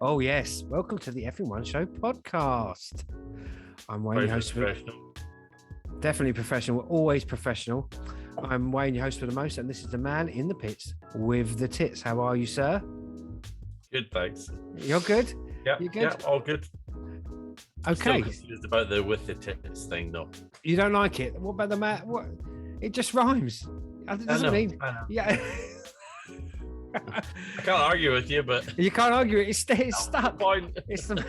Oh yes, welcome to the Everyone Show podcast. I'm Wayne, your host. Definitely professional. We're always professional. I'm Wayne, your host for the most, and this is the man in the pits with the tits. How are you, sir? Good, thanks. You're good. Yeah, you good? Yeah, all good. Okay. Still confused about the with the tits thing, though. You don't like it? What about the man? What? It just rhymes. It doesn't mean. I know. Yeah. I can't argue with you, but You can't argue it. It's stuck. Point. It's the...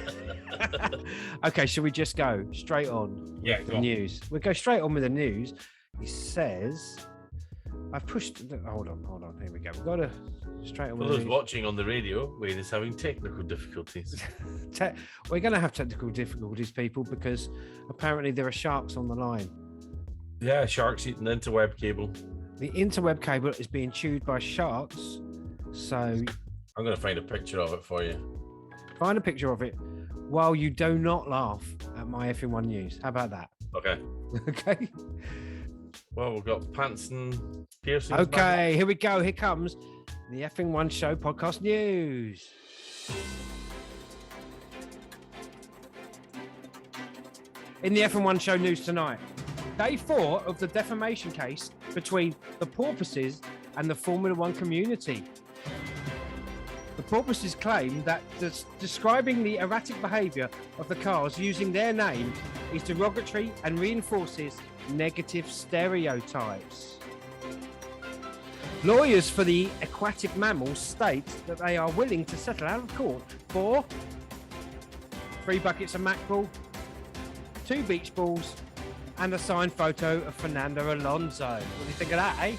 Okay, should we just go straight on with the news? We'll go straight on with the news. He says, I've pushed... Hold on. Here we go. We've got to straight on For with those watching on the radio, Wayne is having technical difficulties. We're going to have technical difficulties, people, because apparently there are sharks on the line. Yeah, sharks eating the interweb cable. The interweb cable is being chewed by sharks. So I'm going to find a picture of it for you. Find a picture of it while you do not laugh at my F1 news. How about that? Okay. Okay. Well, we've got pants and piercings. Okay, here we go. Here comes the F1 Show podcast news. In the F1 Show news tonight, day 4 of the defamation case between the porpoises and the Formula One community. The porpoises claim that describing the erratic behaviour of the cars using their name is derogatory and reinforces negative stereotypes. Lawyers for the aquatic mammals state that they are willing to settle out of court for 3 buckets of mackerel, 2 beach balls, and a signed photo of Fernando Alonso. What do you think of that, eh?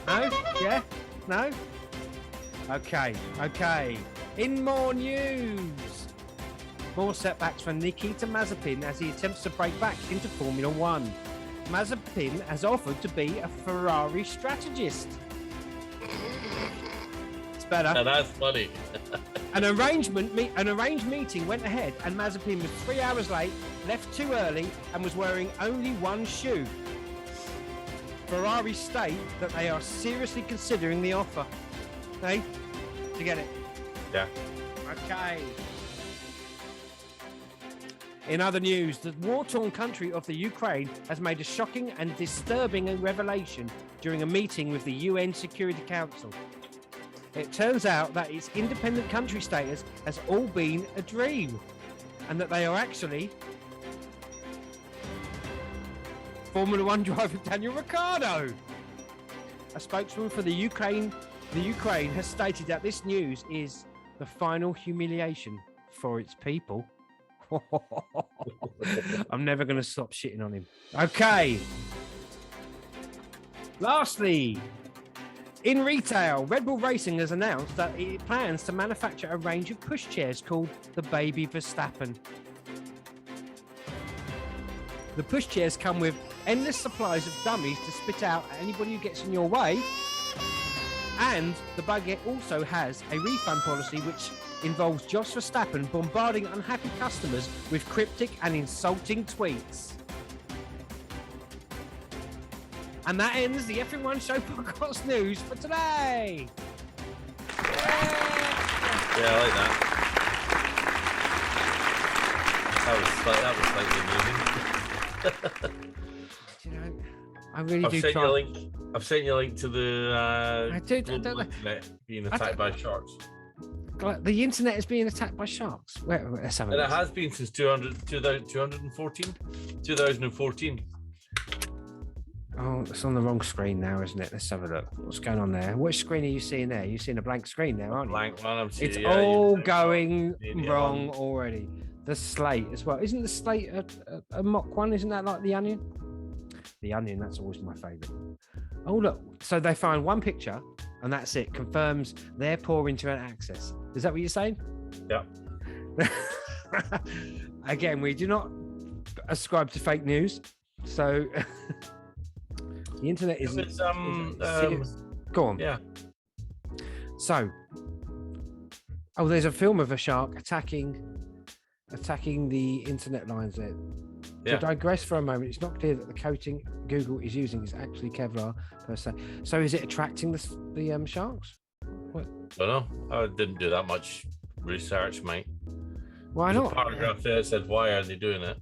No? Yeah? No? Okay. In more news, more setbacks for Nikita Mazepin as he attempts to break back into Formula One. Mazepin has offered to be a Ferrari strategist. It's better. Now that's funny. An arranged meeting went ahead, and Mazepin was 3 hours late, left too early, and was wearing only one shoe. Ferrari state that they are seriously considering the offer. Hey, did you get it? Yeah. Okay. In other news, the war-torn country of the Ukraine has made a shocking and disturbing revelation during a meeting with the UN Security Council. It turns out that its independent country status has all been a dream, and that they are actually Formula One driver Daniel Ricciardo. A spokesman for the Ukraine has stated that this news is the final humiliation for its people. I'm never going to stop shitting on him. Okay. Lastly, in retail, Red Bull Racing has announced that it plans to manufacture a range of pushchairs called the Baby Verstappen. The pushchairs come with endless supplies of dummies to spit out at anybody who gets in your way. And the buggy also has a refund policy which involves Jos Verstappen bombarding unhappy customers with cryptic and insulting tweets. And that ends the F1 Show podcast news for today. Yeah, I like that. That was slightly amusing. You know, I really do try. I've sent you a link to the global internet being attacked by sharks. The internet is being attacked by sharks. Let's have a And look. it has been since 2014. Oh, it's on the wrong screen now, isn't it? Let's have a look. What's going on there? Which screen are you seeing there? You're seeing a blank screen there, aren't you? Blank one. I'm seeing. It's all going wrong already. The slate as well. Isn't the slate a mock one? Isn't that like the onion? The onion, that's always my favourite. Oh, look. So they find one picture and that's it. Confirms their poor internet access. Is that what you're saying? Yeah. Again, we do not ascribe to fake news. So the internet is. Go on. Yeah. So, there's a film of a shark attacking the internet lines there. To digress for a moment, it's not clear that the coating Google is using is actually Kevlar per se. So is it attracting the sharks? I don't know. I didn't do that much research, mate. Why There's not? a paragraph there that said, why are they doing it?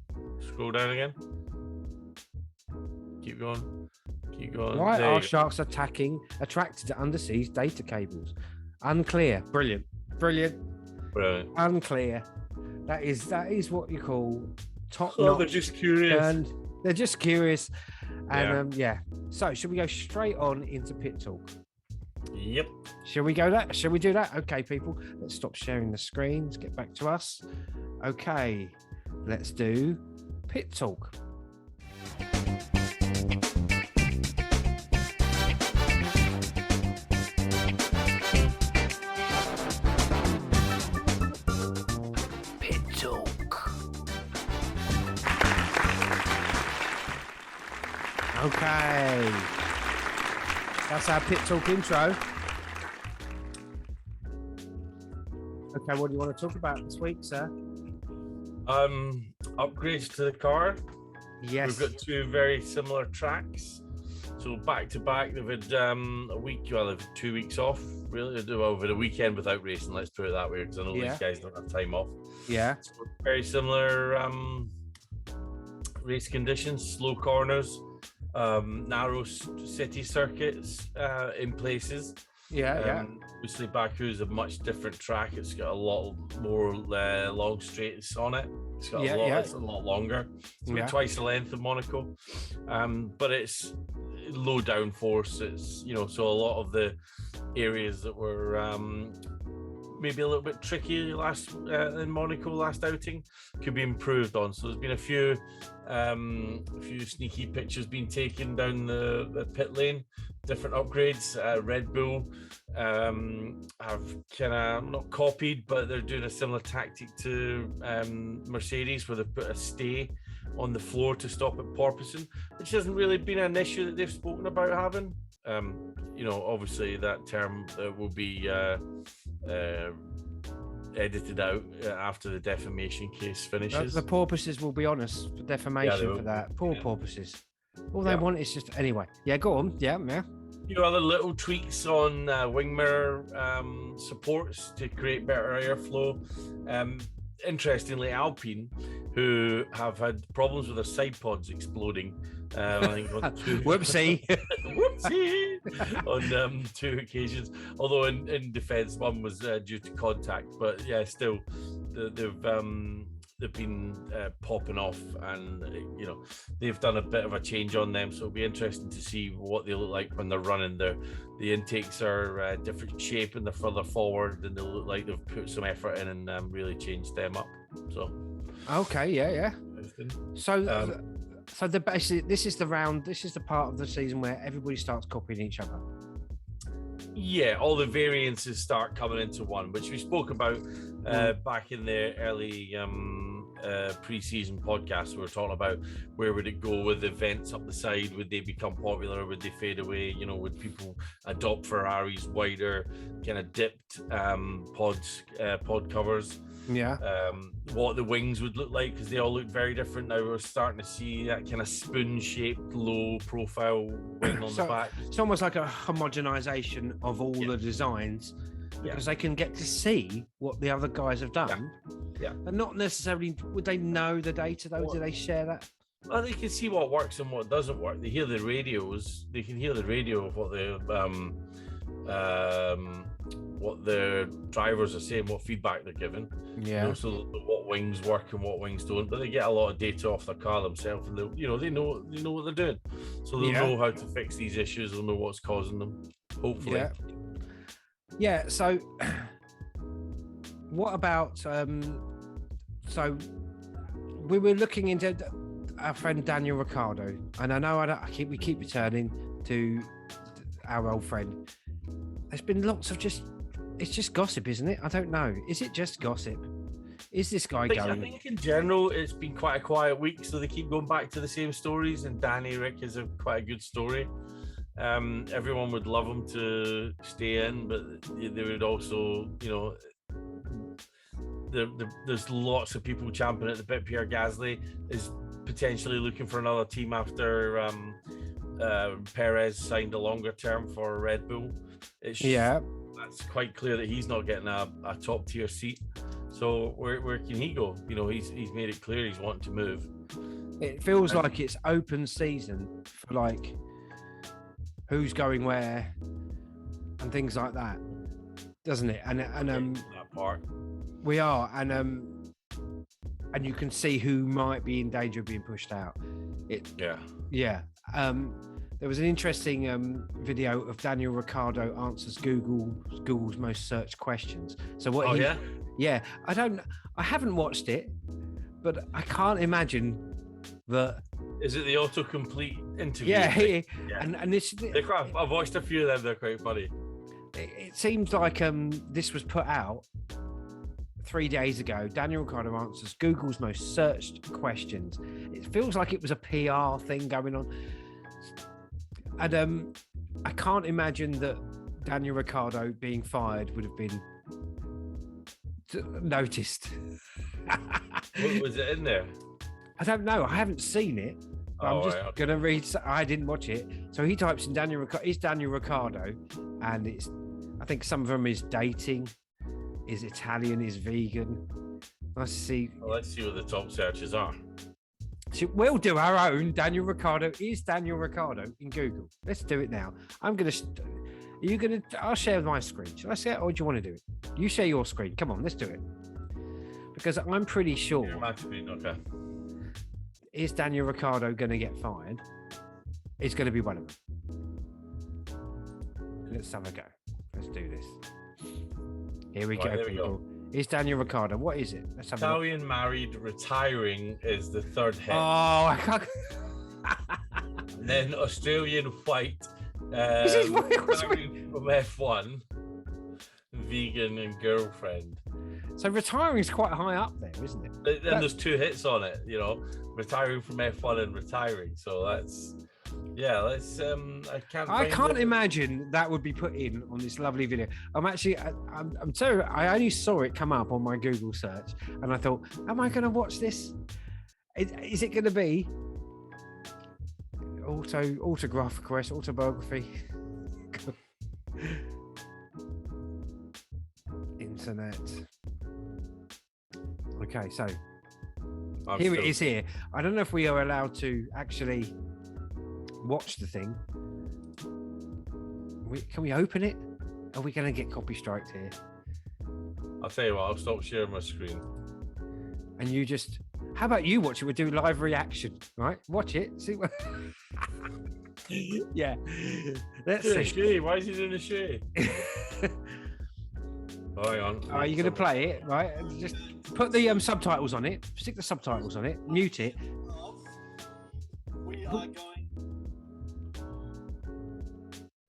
Scroll down again. Keep going. Why are sharks attracted to undersea data cables? Unclear. Brilliant. Unclear. That is what you call top notch. They're just curious. They're just curious. And So should we go straight on into pit talk? Yep. Shall we do that? Okay, people, let's stop sharing the screen. Let's get back to us. Okay, let's do pit talk. Pit talk. Okay. That's our pit talk intro. Okay, what do you want to talk about this week, sir? Upgrades to the car. Yes. We've got two very similar tracks. So back to back, they've had a week, well, they've had 2 weeks off, really. Over the weekend without racing, let's put it that way, because I know these guys don't have time off. Yeah. So very similar race conditions, slow corners, narrow city circuits in places. Obviously, Baku is a much different track. It's got a lot more long straights on it. It's got it's a lot longer. It's about twice the length of Monaco, but it's low downforce. It's so a lot of the areas that were maybe a little bit tricky in Monaco last outing could be improved on. So there's been a few sneaky pictures being taken down the pit lane, different upgrades. Red Bull have kind of not copied, but they're doing a similar tactic to Mercedes, where they put a stay on the floor to stop it porpoising, which hasn't really been an issue that they've spoken about having. Obviously that term will be edited out after the defamation case finishes. The porpoises will be honest for defamation for that. Poor porpoises. All they want is just anyway. Yeah, go on. Yeah. Other little tweaks on wing mirror supports to create better airflow. Interestingly, Alpine, who have had problems with their side pods exploding, I think on whoopsie on 2 occasions. Although in defence, one was due to contact, but still, they've been popping off, and they've done a bit of a change on them. So it'll be interesting to see what they look like when they're running. The intakes are different shape and they're further forward, and they look like they've put some effort in and really changed them up. So okay, yeah. So basically, this is the part of the season where everybody starts copying each other. Yeah, all the variances start coming into one, which we spoke about back in the early pre-season podcast. We were talking about where would it go with events up the side? Would they become popular? Would they fade away? Would people adopt Ferrari's wider kind of dipped pod covers? Yeah. What the wings would look like, because they all look very different now. We're starting to see that kind of spoon-shaped, low-profile wing on the back. It's almost like a homogenization of all the designs, because they can get to see what the other guys have done. Yeah. But not necessarily, would they know the data though? Do they share that? Well, they can see what works and what doesn't work. They hear the radios. They can hear the radio of what the drivers are saying, what feedback they're giving. Yeah. So what wings work and what wings don't. But they get a lot of data off their car themselves, and they know what they're doing. So they'll know how to fix these issues. They'll know what's causing them. Hopefully. Yeah. So, what about? So, we were looking into our friend Daniel Ricciardo, and I know we keep returning to our old friend. There's been lots of it's just gossip, isn't it? I don't know. Is it just gossip? Is this guy going? I think in general, it's been quite a quiet week, so they keep going back to the same stories, and Danny Rick is quite a good story. Everyone would love him to stay in, but they would also, there's lots of people champing at the bit. Pierre Gasly is potentially looking for another team after Perez signed a longer term for Red Bull. That's quite clear that he's not getting a top tier seat. So where can he go? You know, he's made it clear he's wanting to move. It feels like it's open season for like who's going where and things like that, doesn't it? And that part we are, and you can see who might be in danger of being pushed out. There was an interesting video of Daniel Ricciardo answers Google's most searched questions. So what? I haven't watched it, but I can't imagine that. Is it the autocomplete interview? Yeah. And this. I've watched a few of them. They're quite funny. It seems like this was put out 3 days ago. Daniel Ricciardo answers Google's most searched questions. It feels like it was a PR thing going on. And I can't imagine that Daniel Ricciardo being fired would have been noticed. What was it in there? I don't know. I haven't seen it. I'm just going to read. I didn't watch it. So he types in Daniel Ricciardo, and it's, I think some of them is dating, is Italian, is vegan. Let's see. Well, let's see what the top searches are. So we'll do our own Daniel Ricciardo. Is Daniel Ricciardo in Google? Let's do it now. I'll share my screen. Shall I share it, or do you want to do it? You share your screen. Come on, let's do it. Because I'm pretty sure. Okay. Is Daniel Ricciardo going to get fired? It's going to be one of them. Let's have a go. Let's do this. Here we go, people. Is Daniel Ricciardo? What is it? Let's have Italian a look. Married, retiring is the third hit. Oh, I can't. And then Australian white. Retiring from F1, vegan, and girlfriend. So retiring is quite high up there, isn't it? And there's 2 hits on it, you know, retiring from F1 and retiring. So that's, let's, I can't imagine that would be put in on this lovely video. I only saw it come up on my Google search and I thought, am I going to watch this? Is it going to be autograph request, autobiography? Internet. Okay, so it is here. I don't know if we are allowed to actually watch the thing. Can we open it? Are we going to get copy striked here? I'll tell you what, I'll stop sharing my screen. And you just, how about you watch it? We'll do live reaction, right? Watch it. See what. Yeah. Let's see. Why is he doing a shoe? Hang on. Are you going to play it, right? Just put the subtitles on it. Stick the subtitles on it. Mute it. We are going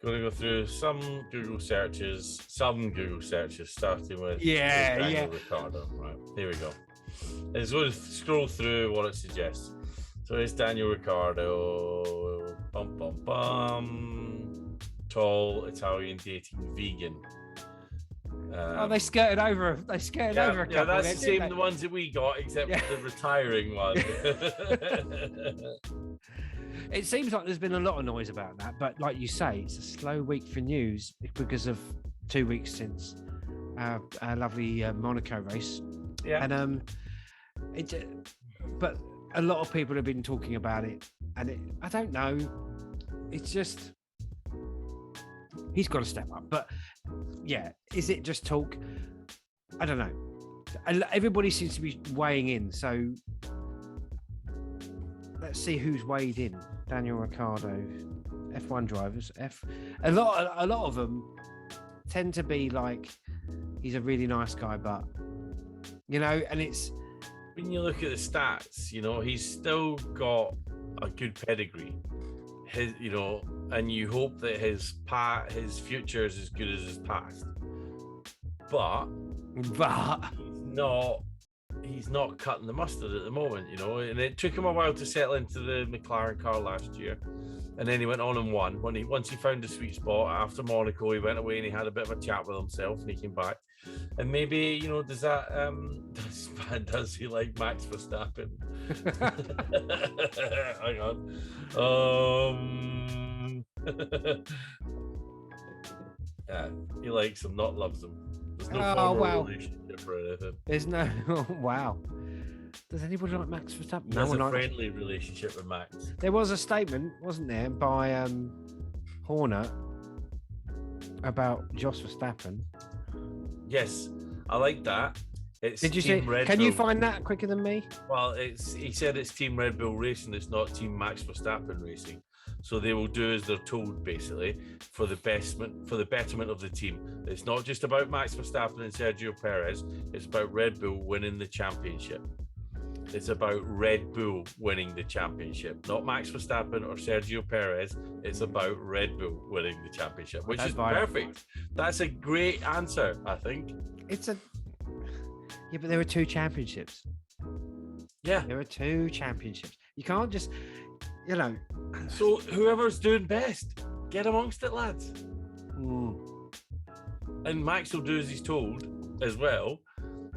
to go through some Google searches, starting with Daniel Ricciardo. Right, here we go. It's going to scroll through what it suggests. So it's Daniel Ricciardo, tall, Italian, dating, vegan. They skirted over. They skirted over a couple. Yeah, that's the same the ones that we got, except for the retiring one. It seems like there's been a lot of noise about that, but like you say, it's a slow week for news because of 2 weeks since our lovely Monaco race. Yeah. And but a lot of people have been talking about it, and I don't know. It's just he's got to step up, but. Yeah, is it just talk? I don't know. Everybody seems to be weighing in, so let's see who's weighed in. Daniel Ricciardo, F1 drivers. A lot of them tend to be like he's a really nice guy, but you know, and it's when you look at the stats, you know, he's still got a good pedigree. And you hope that his future is as good as his past, but he's not cutting the mustard at the moment, you know. And it took him a while to settle into the McLaren car last year, and then he went on and won. Once he found the sweet spot after Monaco, he went away and he had a bit of a chat with himself, and he came back. And maybe, does that does he like Max Verstappen? Hang on. Yeah, he likes him, not loves him. There's no formal relationship or anything. There's no. Wow. Does anybody like Max Verstappen? There's a friendly relationship with Max. There was a statement, wasn't there, by Horner about Jos Verstappen. Yes, I like that. Did you see? Can you find that quicker than me? Well, he said it's Team Red Bull Racing. It's not Team Max Verstappen Racing. So they will do as they're told, basically, for the betterment of the team. It's not just about Max Verstappen and Sergio Perez. It's about Red Bull winning the championship. It's about Red Bull winning the championship, not Max Verstappen or Sergio Perez. It's about Red Bull winning the championship, which is perfect. That's a great answer, I think. Yeah, but there were 2 championships. Yeah, there were 2 championships. You can't just, So whoever's doing best, get amongst it, lads. And Max will do as he's told as well.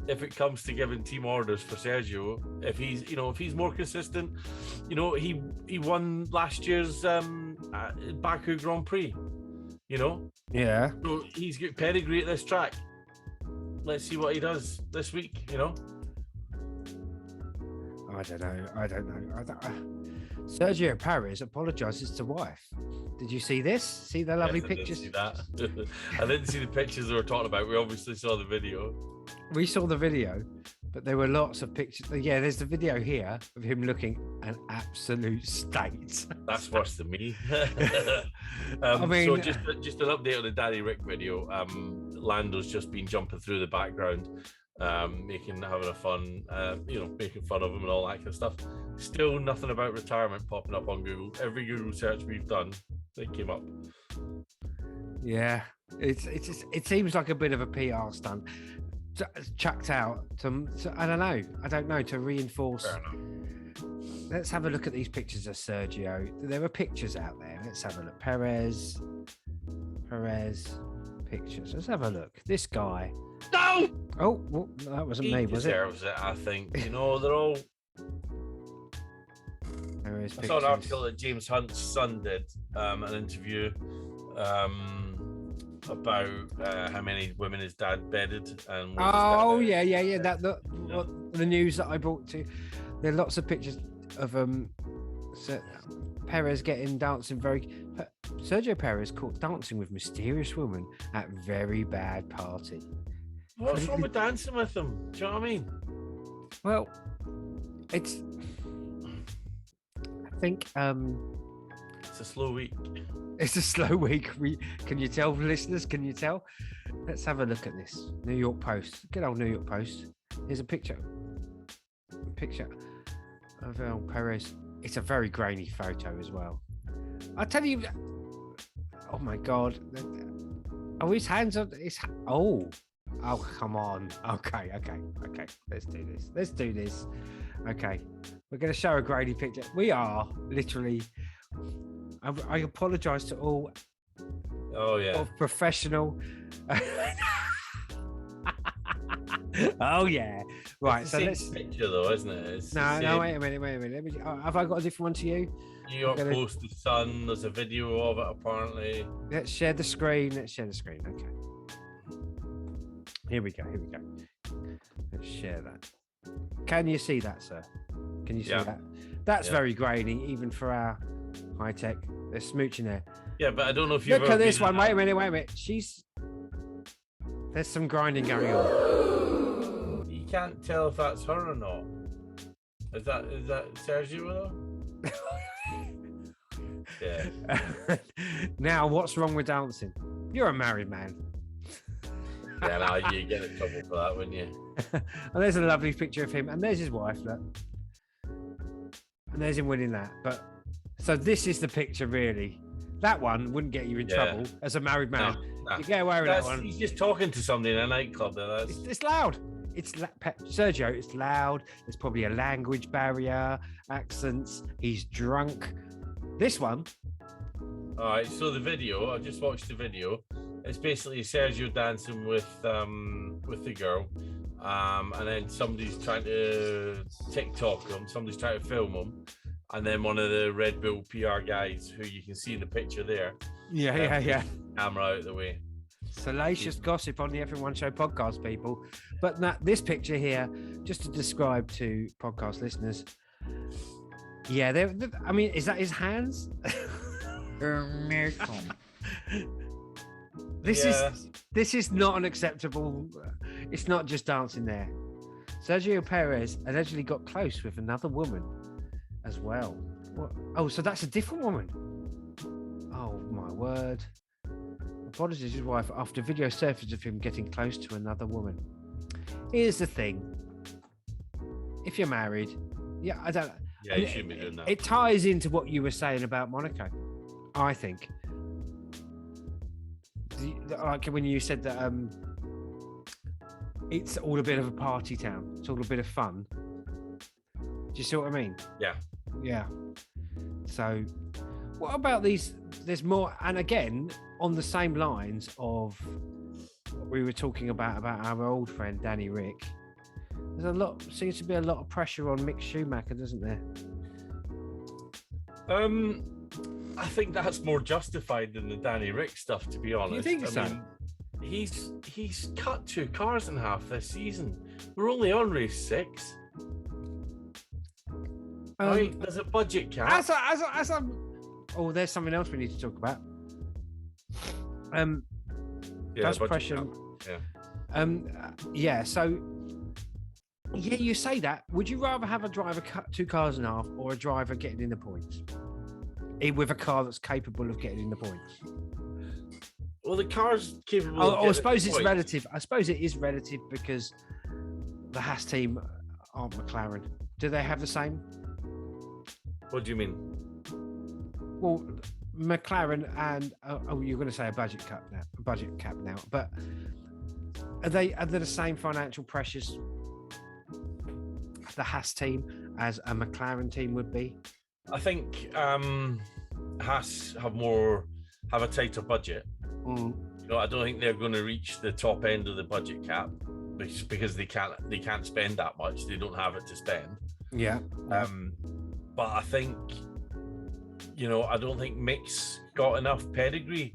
If it comes to giving team orders for Sergio, if he's more consistent, he won last year's Baku Grand Prix, Yeah. So he's got pedigree at this track. Let's see what he does this week, I don't know. Sergio Perez apologizes to wife. Did you see this? See the lovely pictures? I didn't see that. I didn't see the pictures they were talking about. We obviously saw the video. We saw the video, but there were lots of pictures. Yeah, there's the video here of him looking an absolute state. That's worse than me. So just an update on the Danny Rick video. Lando's just been jumping through the background, having a fun, making fun of him and all that kind of stuff. Still nothing about retirement popping up on Google. Every Google search we've done, they came up. Yeah, it seems like a bit of a PR stunt. Chucked out to I don't know to reinforce. Let's have a look at these pictures of Sergio. There are pictures out there. Let's have a look. Perez pictures. Let's have a look. This guy. No. Oh, well, that wasn't me, was it? He deserves it, I think. They're all. I saw an article that James Hunt's son did, an interview. About how many women his dad bedded and the news that I brought to. There are lots of pictures of Perez Sergio Perez caught dancing with mysterious woman at very bad party. What's wrong with dancing with them? Do you know what I mean? Well, I think it's a slow week. It's a slow week. Can you tell, listeners? Can you tell? Let's have a look at this. New York Post. Good old New York Post. Here's a picture. Of Perez. It's a very grainy photo as well. I'll tell you. Oh my God. Oh, his hands are. Oh, come on. Okay. Let's do this. Okay. We're going to show a grainy picture. We are literally. I apologise to all. Oh yeah. Of professional. Oh yeah. Right. It's so the same picture though, isn't it? No. Wait a minute. Have I got a different one to you? New York Post, The Sun. There's a video of it apparently. Let's share the screen. Okay. Here we go. Let's share that. Can you see that, sir? Can you see that? That's very grainy, even for our high tech. There's smooching there. Yeah, but I don't know if you look at this one. Wait a minute. There's some grinding going on. You can't tell if that's her or not. Is that Sergio though? Yeah. Now, what's wrong with dancing? You're a married man. Yeah, no, you get in trouble for that, wouldn't you? And there's a lovely picture of him, and there's his wife, look. And there's him winning that. But so this is the picture, really. That one wouldn't get you in trouble as a married man. No. You get away with that one. He's just talking to somebody in a nightclub. It's loud. Sergio, it's loud. There's probably a language barrier, accents. He's drunk. This one. All right, so the video, I just watched the video. It's basically Sergio dancing with the girl, and then somebody's trying to TikTok him, somebody's trying to film him, and then one of the Red Bull PR guys, who you can see in the picture there, yeah, camera out of the way. Salacious gossip on the F1 Show podcast, people. But this picture here, just to describe to podcast listeners, yeah, I mean, is that his hands? This is not an acceptable. It's not just dancing there. Sergio Perez allegedly got close with another woman as well. What? Oh, so that's a different woman. Oh my word! Apologies to his wife after video surfaced of him getting close to another woman. Here's the thing: if you're married, yeah, I don't. Yeah, you shouldn't be doing that. It ties into what you were saying about Monaco, I think. Like when you said that it's all a bit of a party town, it's all a bit of fun. Do you see what I mean? Yeah. So what about these? There's more, and again on the same lines of what we were talking about our old friend Danny Rick. Seems to be a lot of pressure on Mick Schumacher, doesn't there? I think that's more justified than the Danny Rick stuff, to be honest. You think so? Mean, he's cut 2 cars in half this season. We're only on race 6. Right, there's a budget cap. Oh, there's something else we need to talk about. Yeah, that's pressure. Yeah. So, yeah, you say that. Would you rather have a driver cut 2 cars in half or a driver getting in the points? With a car that's capable of getting in the points. Well, the car's capable. I suppose it's relative. I suppose it is relative because the Haas team aren't McLaren. Do they have the same? What do you mean? Well, McLaren and you're going to say a budget cap now, but are they the same financial pressures the Haas team as a McLaren team would be? I think Haas have a tighter budget. You know, I don't think they're going to reach the top end of the budget cap because they can't spend that much. They don't have it to spend. Yeah. But I think, you know, I don't think Mick's got enough pedigree,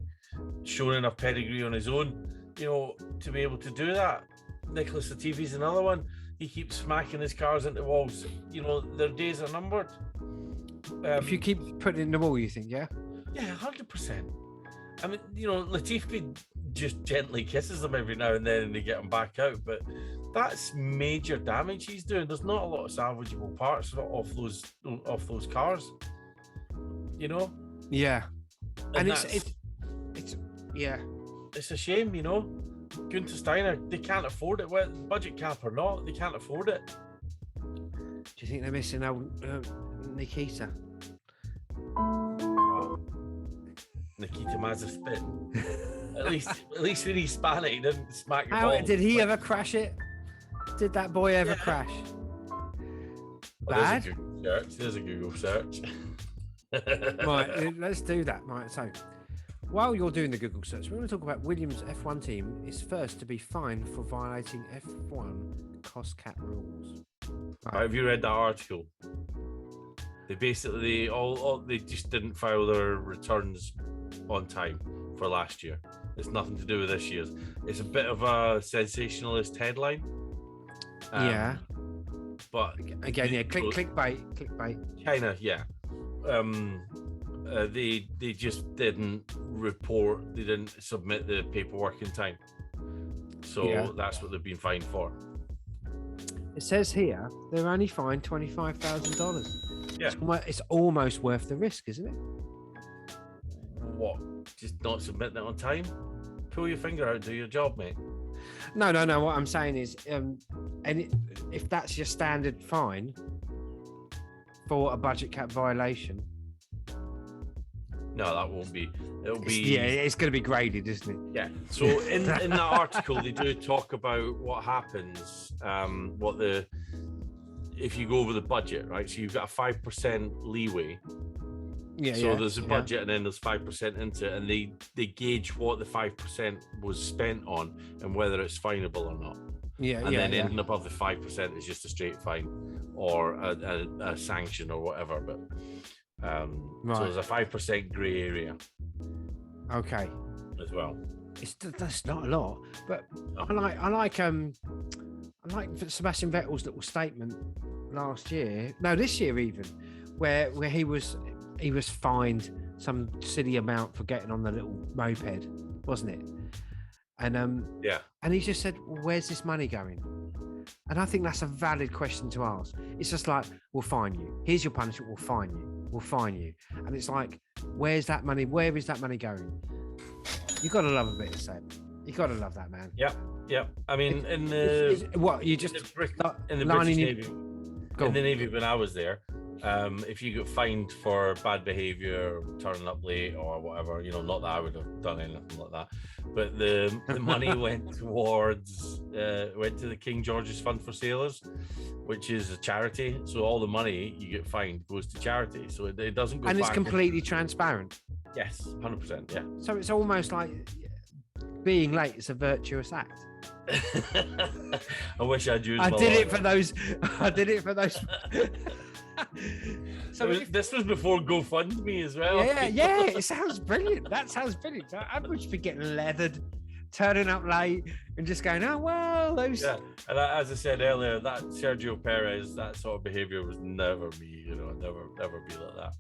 shown enough pedigree on his own, you know, to be able to do that. Nicholas Latifi's another one. He keeps smacking his cars into walls. You know, their days are numbered. If you keep putting it in the wall, you think, yeah? Yeah, 100%. I mean, you know, Latifi just gently kisses them every now and then and they get them back out, but that's major damage he's doing. There's not a lot of salvageable parts off those cars, you know? Yeah. And it's yeah. It's a shame, you know? Gunther Steiner, they can't afford it. Well, budget cap or not, they can't afford it. Do you think they're missing out Nikita? Nikita Mazepin. At least when he's Spanish, he didn't smack the ball. Did he ever crash it? Did that boy ever crash? Bad? There's a Google search. Right, let's do that. Right, so while you're doing the Google search, we're going to talk about Williams' F1 team is first to be fined for violating F1 cost cap rules. Right. Have you read that article? They basically they just didn't file their returns on time for last year. It's nothing to do with this year's. It's a bit of a sensationalist headline. Yeah. But again, yeah, clickbait. Kind of, yeah. They just didn't report. They didn't submit the paperwork in time. So that's what they've been fined for. It says here they're only fined $25,000. Yeah, it's almost worth the risk, isn't it? What? Just not submitting it on time? Pull your finger out and do your job, mate. No. What I'm saying is, if that's your standard fine for a budget cap violation, no, that won't be. It'll be. Yeah, it's going to be graded, isn't it? Yeah. So in that article, they do talk about what happens. If you go over the budget, right? So you've got a 5% leeway So there's a budget, and then there's 5% into it, and they gauge what the 5% was spent on and whether it's finable or not. And then anything above the 5% is just a straight fine or a sanction or whatever. But so there's a 5% grey area. Okay. As well. That's not a lot, but I like Sebastian Vettel's little statement this year even, where he was fined some silly amount for getting on the little moped, wasn't it? And and he just said, well, where's this money going? And I think that's a valid question to ask. It's just like, we'll fine you. Here's your punishment. We'll fine you. And it's like, where's that money? Where is that money going? You got to love a bit of Seb. You got to love that, man. Yep. I mean, in the British Navy, in the Navy when I was there, if you got fined for bad behaviour, turning up late or whatever, not that I would have done anything like that, but the money went to the King George's Fund for Sailors, which is a charity. So all the money you get fined goes to charity. So it doesn't go. And it's completely transparent. Yes, 100%. Yeah. So it's almost like being late is a virtuous act. I wish I'd used. I did it for those. So this was before GoFundMe as well. Yeah, it sounds brilliant. That sounds brilliant. I would be getting leathered, turning up late, and just going, oh well, those. Yeah, and as I said earlier, that Sergio Perez, that sort of behaviour was never me. Never be like that.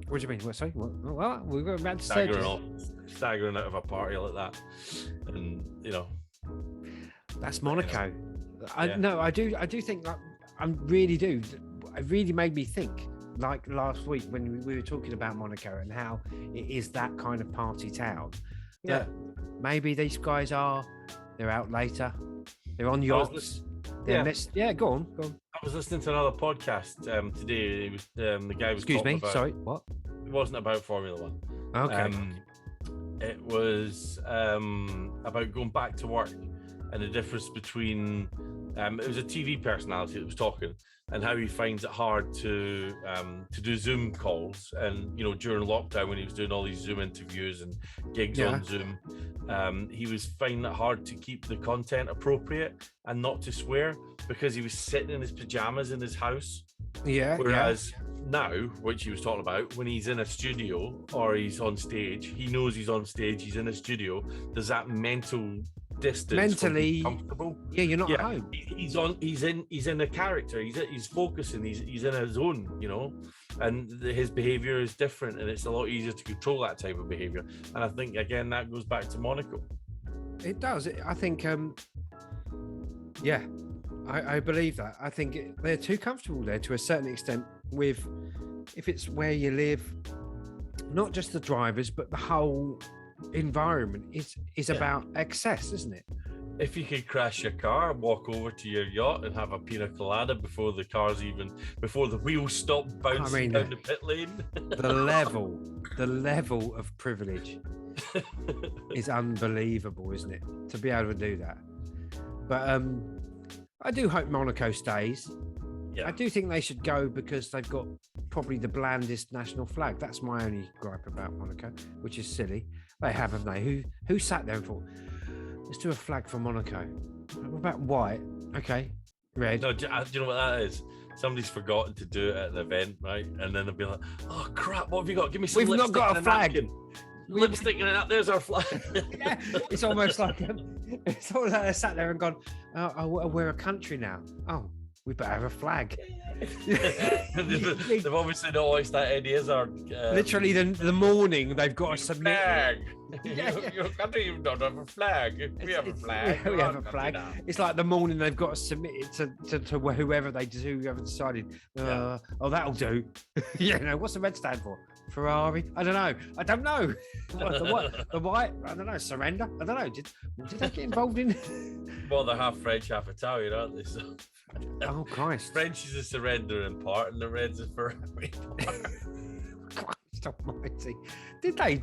What do you mean? What? Sorry. What? We were about to staggering out of a party like that, and that's Monaco. I do think that I really do. It really made me think, like last week when we were talking about Monaco and how it is that kind of party town. Yeah. That maybe these guys they're out later. They're on yachts. Go on. I was listening to another podcast today. It was the guy was. Excuse me. About, sorry. What? It wasn't about Formula One. Okay. It was about going back to work and the difference between. It was a TV personality that was talking, and how he finds it hard to do Zoom calls, and during lockdown when he was doing all these Zoom interviews and gigs on Zoom, he was finding it hard to keep the content appropriate and not to swear because he was sitting in his pajamas in his house. Whereas now, which he was talking about, when he's in a studio or he's on stage, he knows he's on stage, he's in a studio. There's that mental distance, mentally comfortable. You're not at home. He's in a character. He's focusing. He's in a zone, and his behavior is different, and it's a lot easier to control that type of behavior. And I think again that goes back to Monaco. It does. I think. I believe that. I think they're too comfortable there to a certain extent. With if it's where you live, not just the drivers, but the whole environment is about excess, isn't it? If you could crash your car, walk over to your yacht and have a pina colada before the wheels stop bouncing down the pit lane. the level of privilege is unbelievable, isn't it? To be able to do that. But I do hope Monaco stays. I do think they should go because they've got probably the blandest national flag. That's my only gripe about Monaco, which is silly. They haven't they? Who sat there and thought, let's do a flag for Monaco? What about white? Okay, red. No, do you know what that is? Somebody's forgotten to do it at an event, right? And then they'll be like, "Oh crap! What have you got? Give me some." We've not got a flag. Lipstick in it. There's our flag. It's almost like they sat there and gone, "We're a country now. Oh, we better have a flag." They've obviously not watched that Eddie Izzard. Literally, the morning they've got to submit. Flag. Your country, you don't have a flag. We have a flag. We have a flag. Now. It's like the morning they've got to submit it to whoever they haven't decided. That'll do. What's the red stand for? Ferrari? I don't know. The white? I don't know. Surrender? I don't know. Did they get involved in? Well, they're half French, half Italian, aren't they? So. Oh Christ! French is a surrender in part, and the Reds is Ferrari part. Christ Almighty! Did they?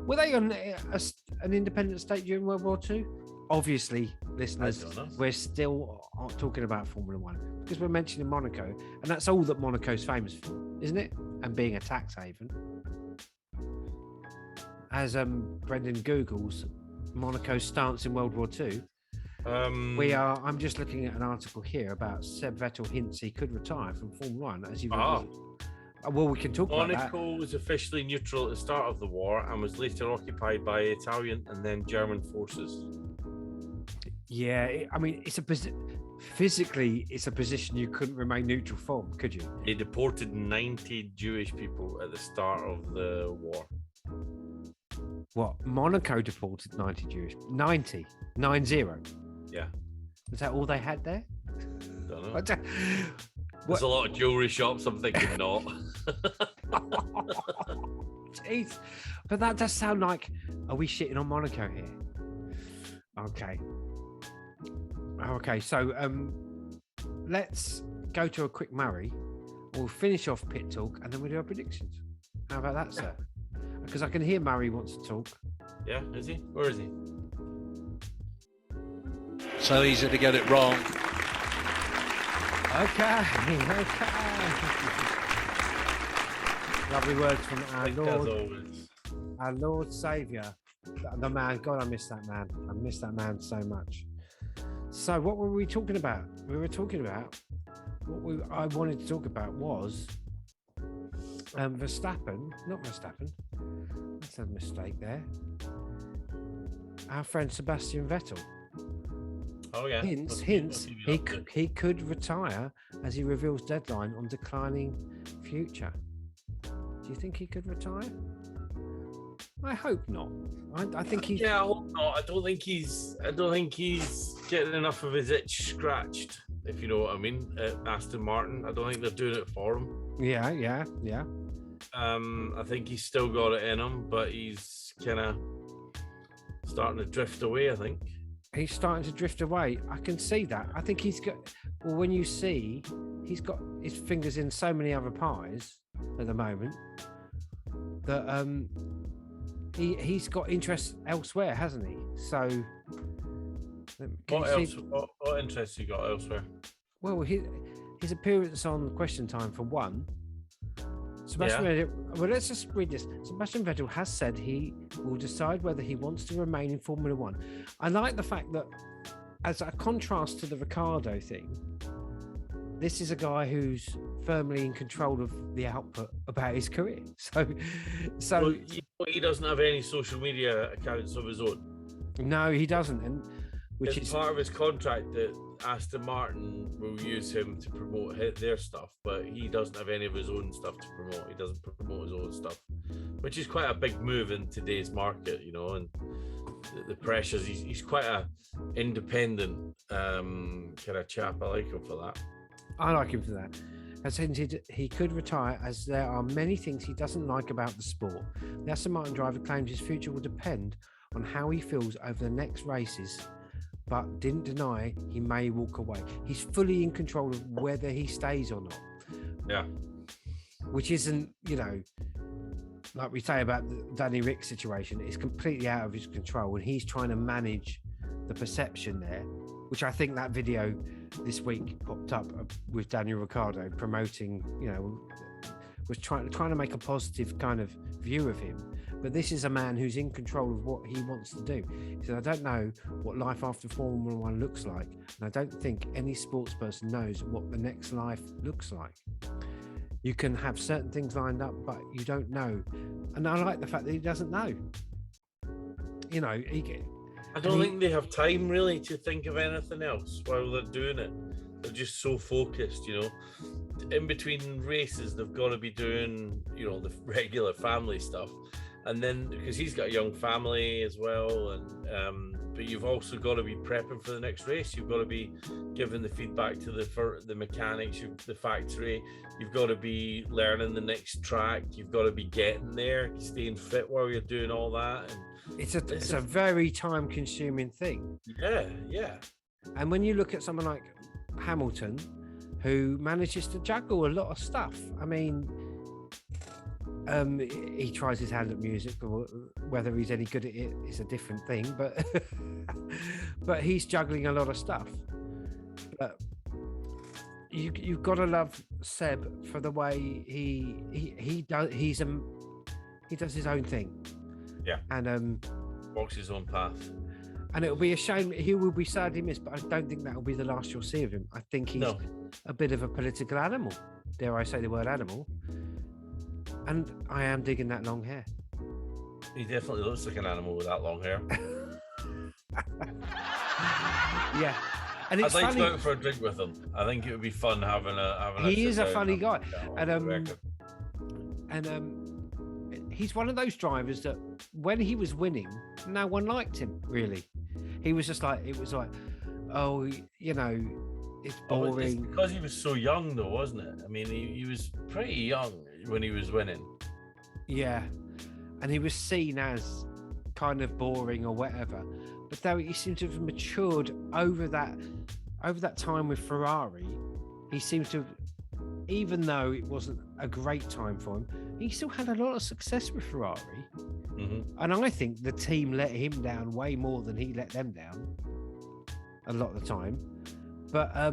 Were they on an independent state during World War II? Obviously, listeners, we're still talking about Formula One because we're mentioning Monaco, and that's all that Monaco's famous for, isn't it? and being a tax haven. As Brendan Googles Monaco's stance in World War II, I'm just looking at an article here about Seb Vettel hints he could retire from Formula One as he. Well, we can talk about that. Monaco was officially neutral at the start of the war and was later occupied by Italian and then German forces. Yeah, I mean, physically, it's a position you couldn't remain neutral from, could you? They deported 90 Jewish people at the start of the war. What? Monaco deported 90 Jewish? 90? 90? Yeah. Is that all they had there? Don't know. There's a lot of jewelry shops. I'm thinking not. Jeez. But that does sound like, are we shitting on Monaco here? Okay, so let's go to a quick Murray. We'll finish off pit talk and then we'll do our predictions. How about that, sir? Because I can hear Murray wants to talk. Yeah, is he? Where is he? So easy to get it wrong. Okay. Lovely words from our Lord Saviour, the man. God, I miss that man. I miss that man so much. So, what were we talking about? We were talking about I wanted to talk about was Verstappen, not Verstappen. That's a mistake there. Our friend Sebastian Vettel. Oh yeah. Hints. He could retire as he reveals deadline on declining future. Do you think he could retire? I hope not. I think he's. Yeah, I hope not. I don't think he's getting enough of his itch scratched. If you know what I mean. Aston Martin. I don't think they're doing it for him. Yeah. I think he's still got it in him, but he's kind of starting to drift away. I think. He's starting to drift away. I can see that. I think he's got. Well, when you see, he's got his fingers in so many other pies at the moment that he's got interest elsewhere, hasn't he? So, what else? What interests you got elsewhere? Well, his appearance on Question Time for one. Sebastian Vettel, well, let's just read this. Sebastian Vettel has said he will decide whether he wants to remain in Formula One. I like the fact that, as a contrast to the Ricciardo thing, this is a guy who's firmly in control of the output about his career. So well, he doesn't have any social media accounts of his own. No, he doesn't, and which it's is part of his contract that Aston Martin will use him to promote their stuff, but he doesn't have any of his own stuff to promote. He doesn't promote his own stuff, which is quite a big move in today's market, you know, and the pressures. He's quite a independent kind of chap. I like him for that. I like him for that. Has hinted he could retire as there are many things he doesn't like about the sport. The Aston Martin driver claims his future will depend on how he feels over the next races, but didn't deny he may walk away. He's fully in control of whether he stays or not. Yeah. Which isn't, you know, like we say about the Danny Rick situation, it's completely out of his control, and he's trying to manage the perception there, which I think that video this week popped up with Daniel Ricciardo promoting, you know, was trying to make a positive kind of view of him. But this is a man who's in control of what he wants to do. He said, I don't know what life after Formula One looks like, and I don't think any sports person knows what the next life looks like. You can have certain things lined up, but you don't know. And I like the fact that he doesn't know. You know, I don't think they have time really to think of anything else while they're doing it. They're just so focused, you know. In between races, they've got to be doing, you know, the regular family stuff. And then, because he's got a young family as well, and but you've also got to be prepping for the next race. You've got to be giving the feedback to the mechanics, the factory. You've got to be learning the next track. You've got to be getting there, staying fit while you're doing all that. And it's a very time-consuming thing. Yeah. And when you look at someone like Hamilton, who manages to juggle a lot of stuff, I mean, he tries his hand at music, or whether he's any good at it is a different thing, but he's juggling a lot of stuff. But you've got to love Seb for the way he does. He does his own thing. Yeah. And walks his own path. And it'll be a shame. He will be sadly missed, but I don't think that will be the last you'll see of him. I think he's a bit of a political animal. Dare I say the word animal? And I am digging that long hair. He definitely looks like an animal with that long hair. Yeah. And it's I'd like funny. to go out for a drink with him. I think it would be fun having a. He is a funny guy, and he's one of those drivers that when he was winning, no one liked him really. He was just like, it was like, oh, you know, it's boring. It's because he was so young, though, wasn't it? I mean, he was pretty young when he was winning. Yeah, and he was seen as kind of boring or whatever. But though he seemed to have matured over that time with Ferrari, he seemed to have, even though it wasn't a great time for him, he still had a lot of success with Ferrari. Mm-hmm. And I think the team let him down way more than he let them down a lot of the time. But I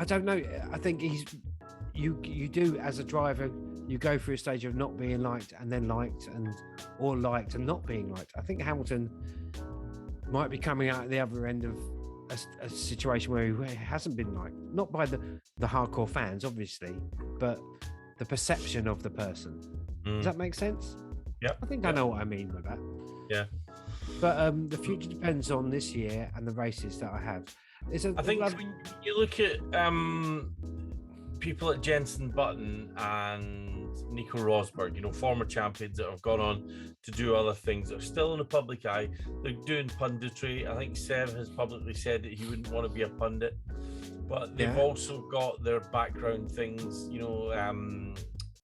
don't know. I think you do as a driver, you go through a stage of not being liked and then liked or liked and not being liked. I think Hamilton might be coming out at the other end of a situation where he hasn't been liked, not by the hardcore fans, obviously, but the perception of the person. Does that make sense? Yeah. I think I know what I mean by that. Yeah. But the future depends on this year and the races that I have. I think when you look at people like Jenson Button and Nico Rosberg, former champions that have gone on to do other things that are still in the public eye. They're doing punditry. I think Seb has publicly said that he wouldn't want to be a pundit, but they've also got their background things.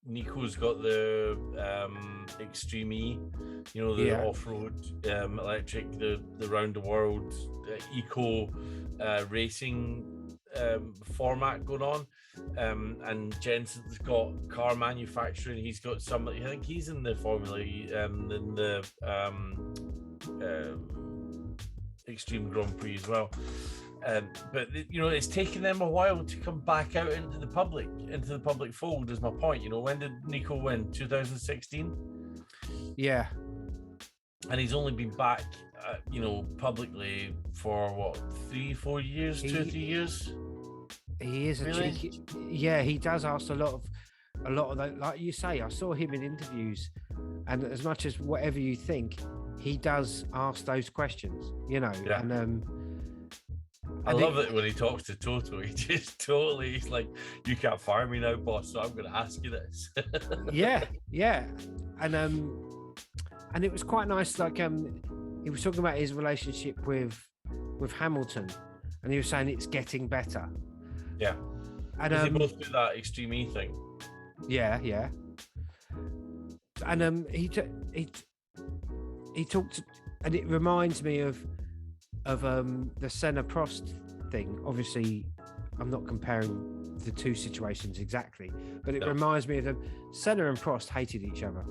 Nico's got the Extreme E, the off-road electric, the round the world eco racing format going on, and Jensen's got car manufacturing. He's got somebody. I think he's in the Formula in the Extreme Grand Prix as well. But it's taken them a while to come back out into the public fold. Is my point. When did Nico win? 2016. Yeah, and he's only been back, publicly for what, 3-4 years, 2-3 years. He is a cheeky. Yeah, he does ask a lot of that. Like you say, I saw him in interviews, and as much as whatever you think, he does ask those questions. Yeah. And I love it when he talks to Toto. He just he's like, "You can't fire me now, boss. So I'm going to ask you this." yeah, and it was quite nice. Like, he was talking about his relationship with Hamilton, and he was saying it's getting better. Yeah, and they both do that Extreme E thing. Yeah, and he talked, and it reminds me of the Senna Prost thing. Obviously, I'm not comparing the two situations exactly, but it reminds me of them. Senna and Prost hated each other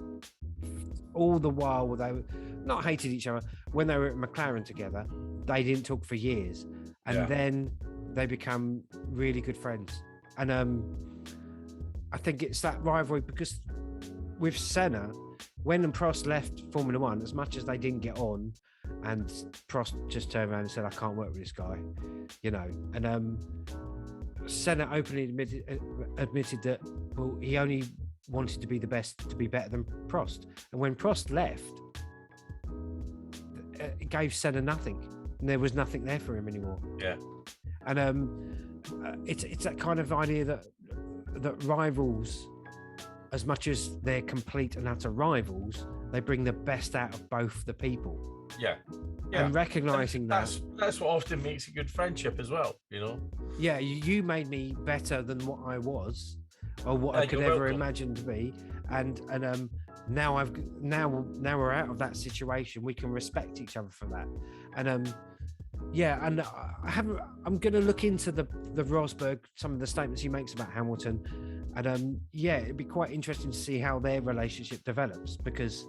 all the while. They not hated each other when they were at McLaren together. They didn't talk for years, and then they become really good friends. And I think it's that rivalry, because with Senna, when Prost left Formula One, as much as they didn't get on, and Prost just turned around and said, "I can't work with this guy," and Senna openly admitted that, well, he only wanted to be the best, to be better than Prost. And when Prost left, it gave Senna nothing, and there was nothing there for him anymore. Yeah. And it's that kind of idea that rivals, as much as they're complete and utter rivals, they bring the best out of both the people. Yeah. And recognizing that's what often makes a good friendship as well, Yeah, you made me better than what I was, or what I could ever imagine to be, and now we're out of that situation. We can respect each other for that, and I'm going to look into the Rosberg, some of the statements he makes about Hamilton, and it'd be quite interesting to see how their relationship develops, because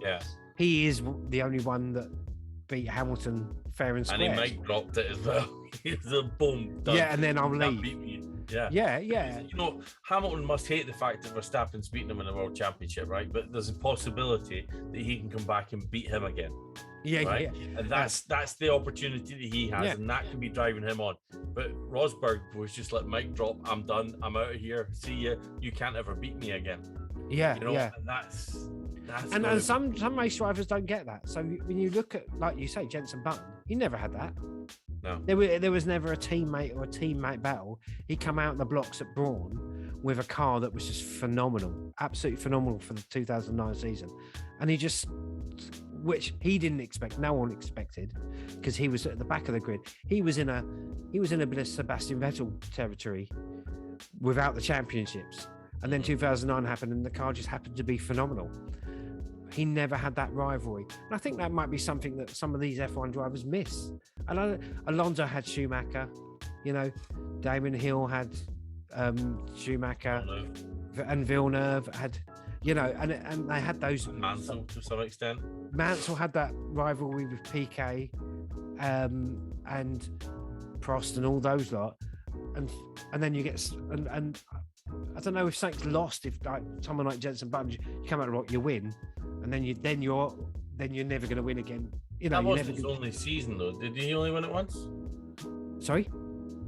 he is the only one that beat Hamilton fair and square. And he mic dropped it as well. He's a boom. Done. Yeah, and then I'll leave. Yeah. Yeah. You know, Hamilton must hate the fact that Verstappen's beating him in the World Championship, right? But there's a possibility that he can come back and beat him again. Yeah, right? Yeah. And that's the opportunity that he has, and that can be driving him on. But Rosberg was just like, mic drop, I'm done, I'm out of here, see you, you can't ever beat me again. Yeah, you know, yeah. And that's and some race drivers don't get that. So when you look at, like you say, Jenson Button, he never had that. No. There was never a teammate or a teammate battle. He come out in the blocks at Brawn with a car that was just phenomenal, absolutely phenomenal for the 2009 season. And he just, which he didn't expect, no one expected, because he was at the back of the grid. He was in a bit of Sebastian Vettel territory without the championships. And then 2009 happened and the car just happened to be phenomenal. He never had that rivalry. And I think that might be something that some of these F1 drivers miss. And Alonso had Schumacher, you know, Damon Hill had Schumacher, and Villeneuve had, you know, and they had those. Mansell to some extent. Mansell had that rivalry with PK and Prost and all those lot. And then you get, and I don't know if something's lost if like someone like Jenson Button, you come out of the rock, you win, and then you're never going to win again. You know, that wasn't his only season though. Did he only win it once? Sorry,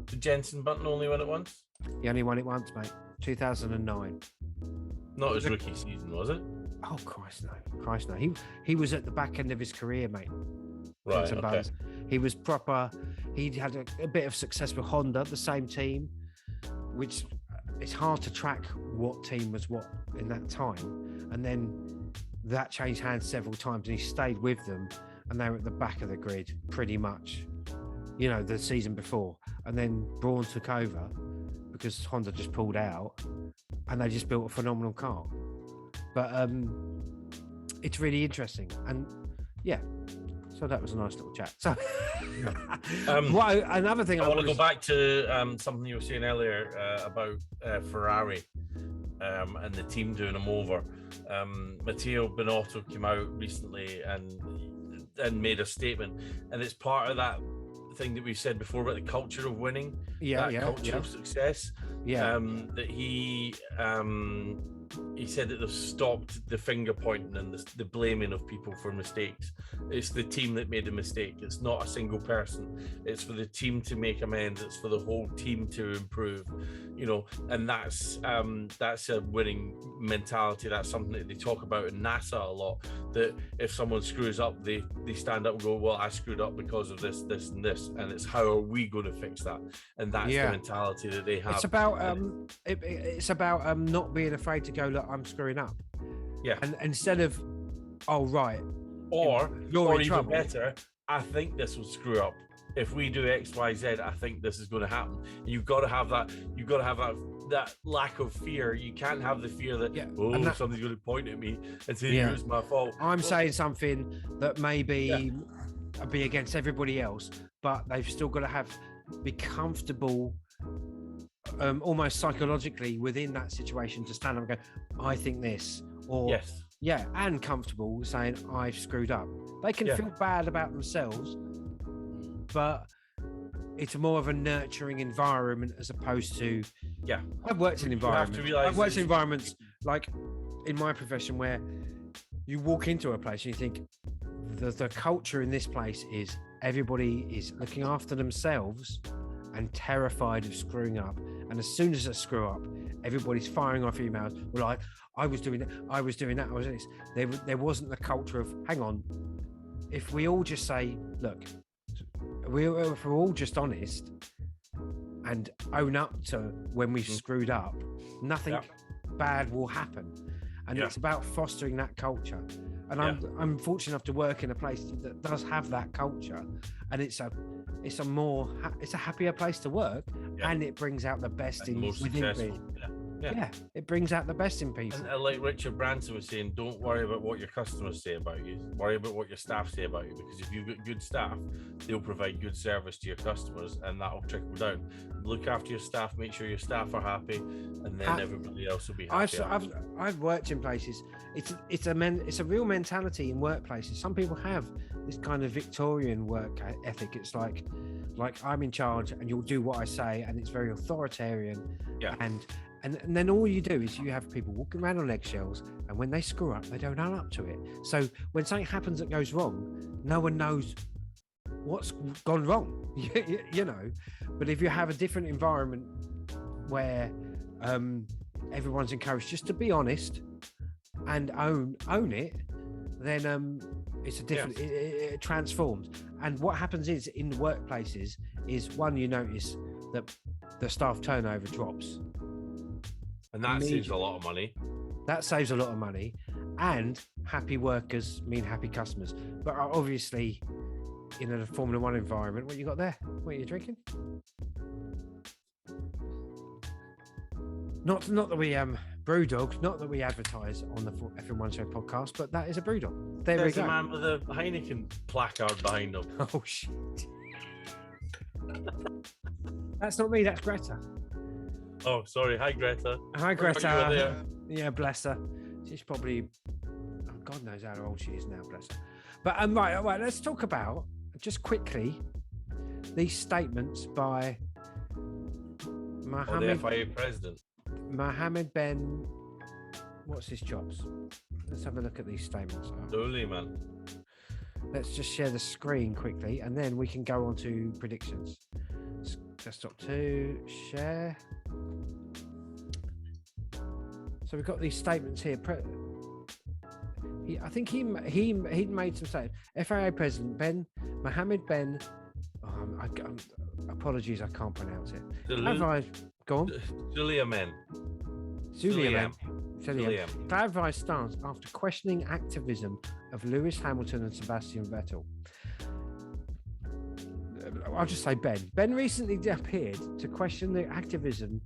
did Jenson Button only win it once? He only won it once, mate. 2009. Not his rookie season, was it? Oh Christ no! He was at the back end of his career, mate. Right. Okay. He was proper. He had a bit of success with Honda, the same team, which it's hard to track what team was what in that time. And then that changed hands several times, and he stayed with them, and they were at the back of the grid pretty much, you know, the season before. And then Brawn took over because Honda just pulled out, and they just built a phenomenal car. But it's really interesting, and yeah. So that was a nice little chat. So, another thing I want to go back to something you were saying earlier about Ferrari and the team doing them over. Matteo Binotto came out recently and made a statement, and it's part of that thing that we've said before about the culture of winning, culture of success. That he said that they've stopped the finger pointing and the blaming of people for mistakes. It's the team that made the mistake. It's not a single person. It's for the team to make amends. It's for the whole team to improve, you know, and that's a winning mentality. That's something that they talk about in NASA a lot, that if someone screws up, they stand up and go, well, I screwed up because of this, this, and this, and it's how are we going to fix that? And that's the mentality that they have. It's about not being afraid to go, look, I'm screwing up. Yeah. And instead of, oh, right. Or even better, I think this will screw up. If we do X, Y, Z, I think this is going to happen. You've got to have that. You've got to have that lack of fear. You can't have the fear that, somebody's going to point at me and say, it's my fault. I'm saying something that may be against everybody else, but they've still got to be comfortable almost psychologically within that situation to stand up and go, I think this, or and comfortable saying I've screwed up. They can feel bad about themselves, but it's more of a nurturing environment as opposed to I've worked in environments like in my profession where you walk into a place and you think the culture in this place is everybody is looking after themselves and terrified of screwing up. And as soon as they screw up, everybody's firing off emails. Well, like, I was doing that, I was doing this. There wasn't the culture of, hang on, if we all just say, look, if we're all just honest and own up to when we've screwed up, nothing bad will happen. And it's about fostering that culture. And I'm fortunate enough to work in a place that does have that culture, and it's a happier place to work, and it brings out the best within people. Yeah, it brings out the best in people. And like Richard Branson was saying, don't worry about what your customers say about you. Worry about what your staff say about you, because if you've got good staff, they'll provide good service to your customers, and that'll trickle down. Look after your staff, make sure your staff are happy, and then everybody else will be happy. I've worked in places. It's a real mentality in workplaces. Some people have this kind of Victorian work ethic. It's like I'm in charge, and you'll do what I say, and it's very authoritarian. Yeah. And then all you do is you have people walking around on eggshells, and when they screw up, they don't own up to it. So when something happens that goes wrong, no one knows what's gone wrong, you know. But if you have a different environment where everyone's encouraged just to be honest and own it, then it's a different. It transforms. And what happens is in the workplaces is one, you notice that the staff turnover drops. And that saves a lot of money. That saves a lot of money, and happy workers mean happy customers. But obviously, in a Formula One environment, what you got there? What are you drinking? Not that we Brewdog, not that we advertise on the F1 Show podcast, but that is a Brewdog. There we go. There's a man with a Heineken placard behind him. Oh shit! That's not me. That's Greta. Oh, sorry. Hi, Greta. Hi, Greta. Yeah, bless her. She's probably, God knows how old she is now, bless her. But right, let's talk about, just quickly, these statements by the FIA president. Mohammed Ben, what's his jobs? Let's have a look at these statements. Suleiman. Let's just share the screen quickly, and then we can go on to predictions. Desktop 2, share. So we've got these statements here. I think he made some statements. FIA President Mohammed Ben. Apologies, I can't pronounce it. Go on. Suleiman. Clarifies stance after questioning activism of Lewis Hamilton and Sebastian Vettel. I'll just say Ben. Ben recently appeared to question the activism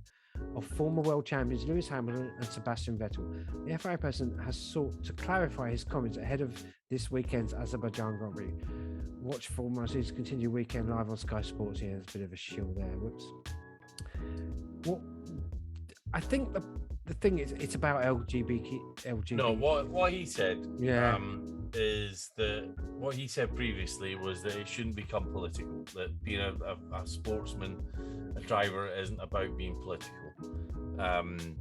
of former world champions Lewis Hamilton and Sebastian Vettel. The FIA president has sought to clarify his comments ahead of this weekend's Azerbaijan Grand Prix. Watch Formula One's continued weekend live on Sky Sports. Yeah, there's a bit of a shill there. Whoops. What I think the thing is, it's about LGBT. No, what he said is that what he said previously was that it shouldn't become political, that being a sportsman, a driver, isn't about being political.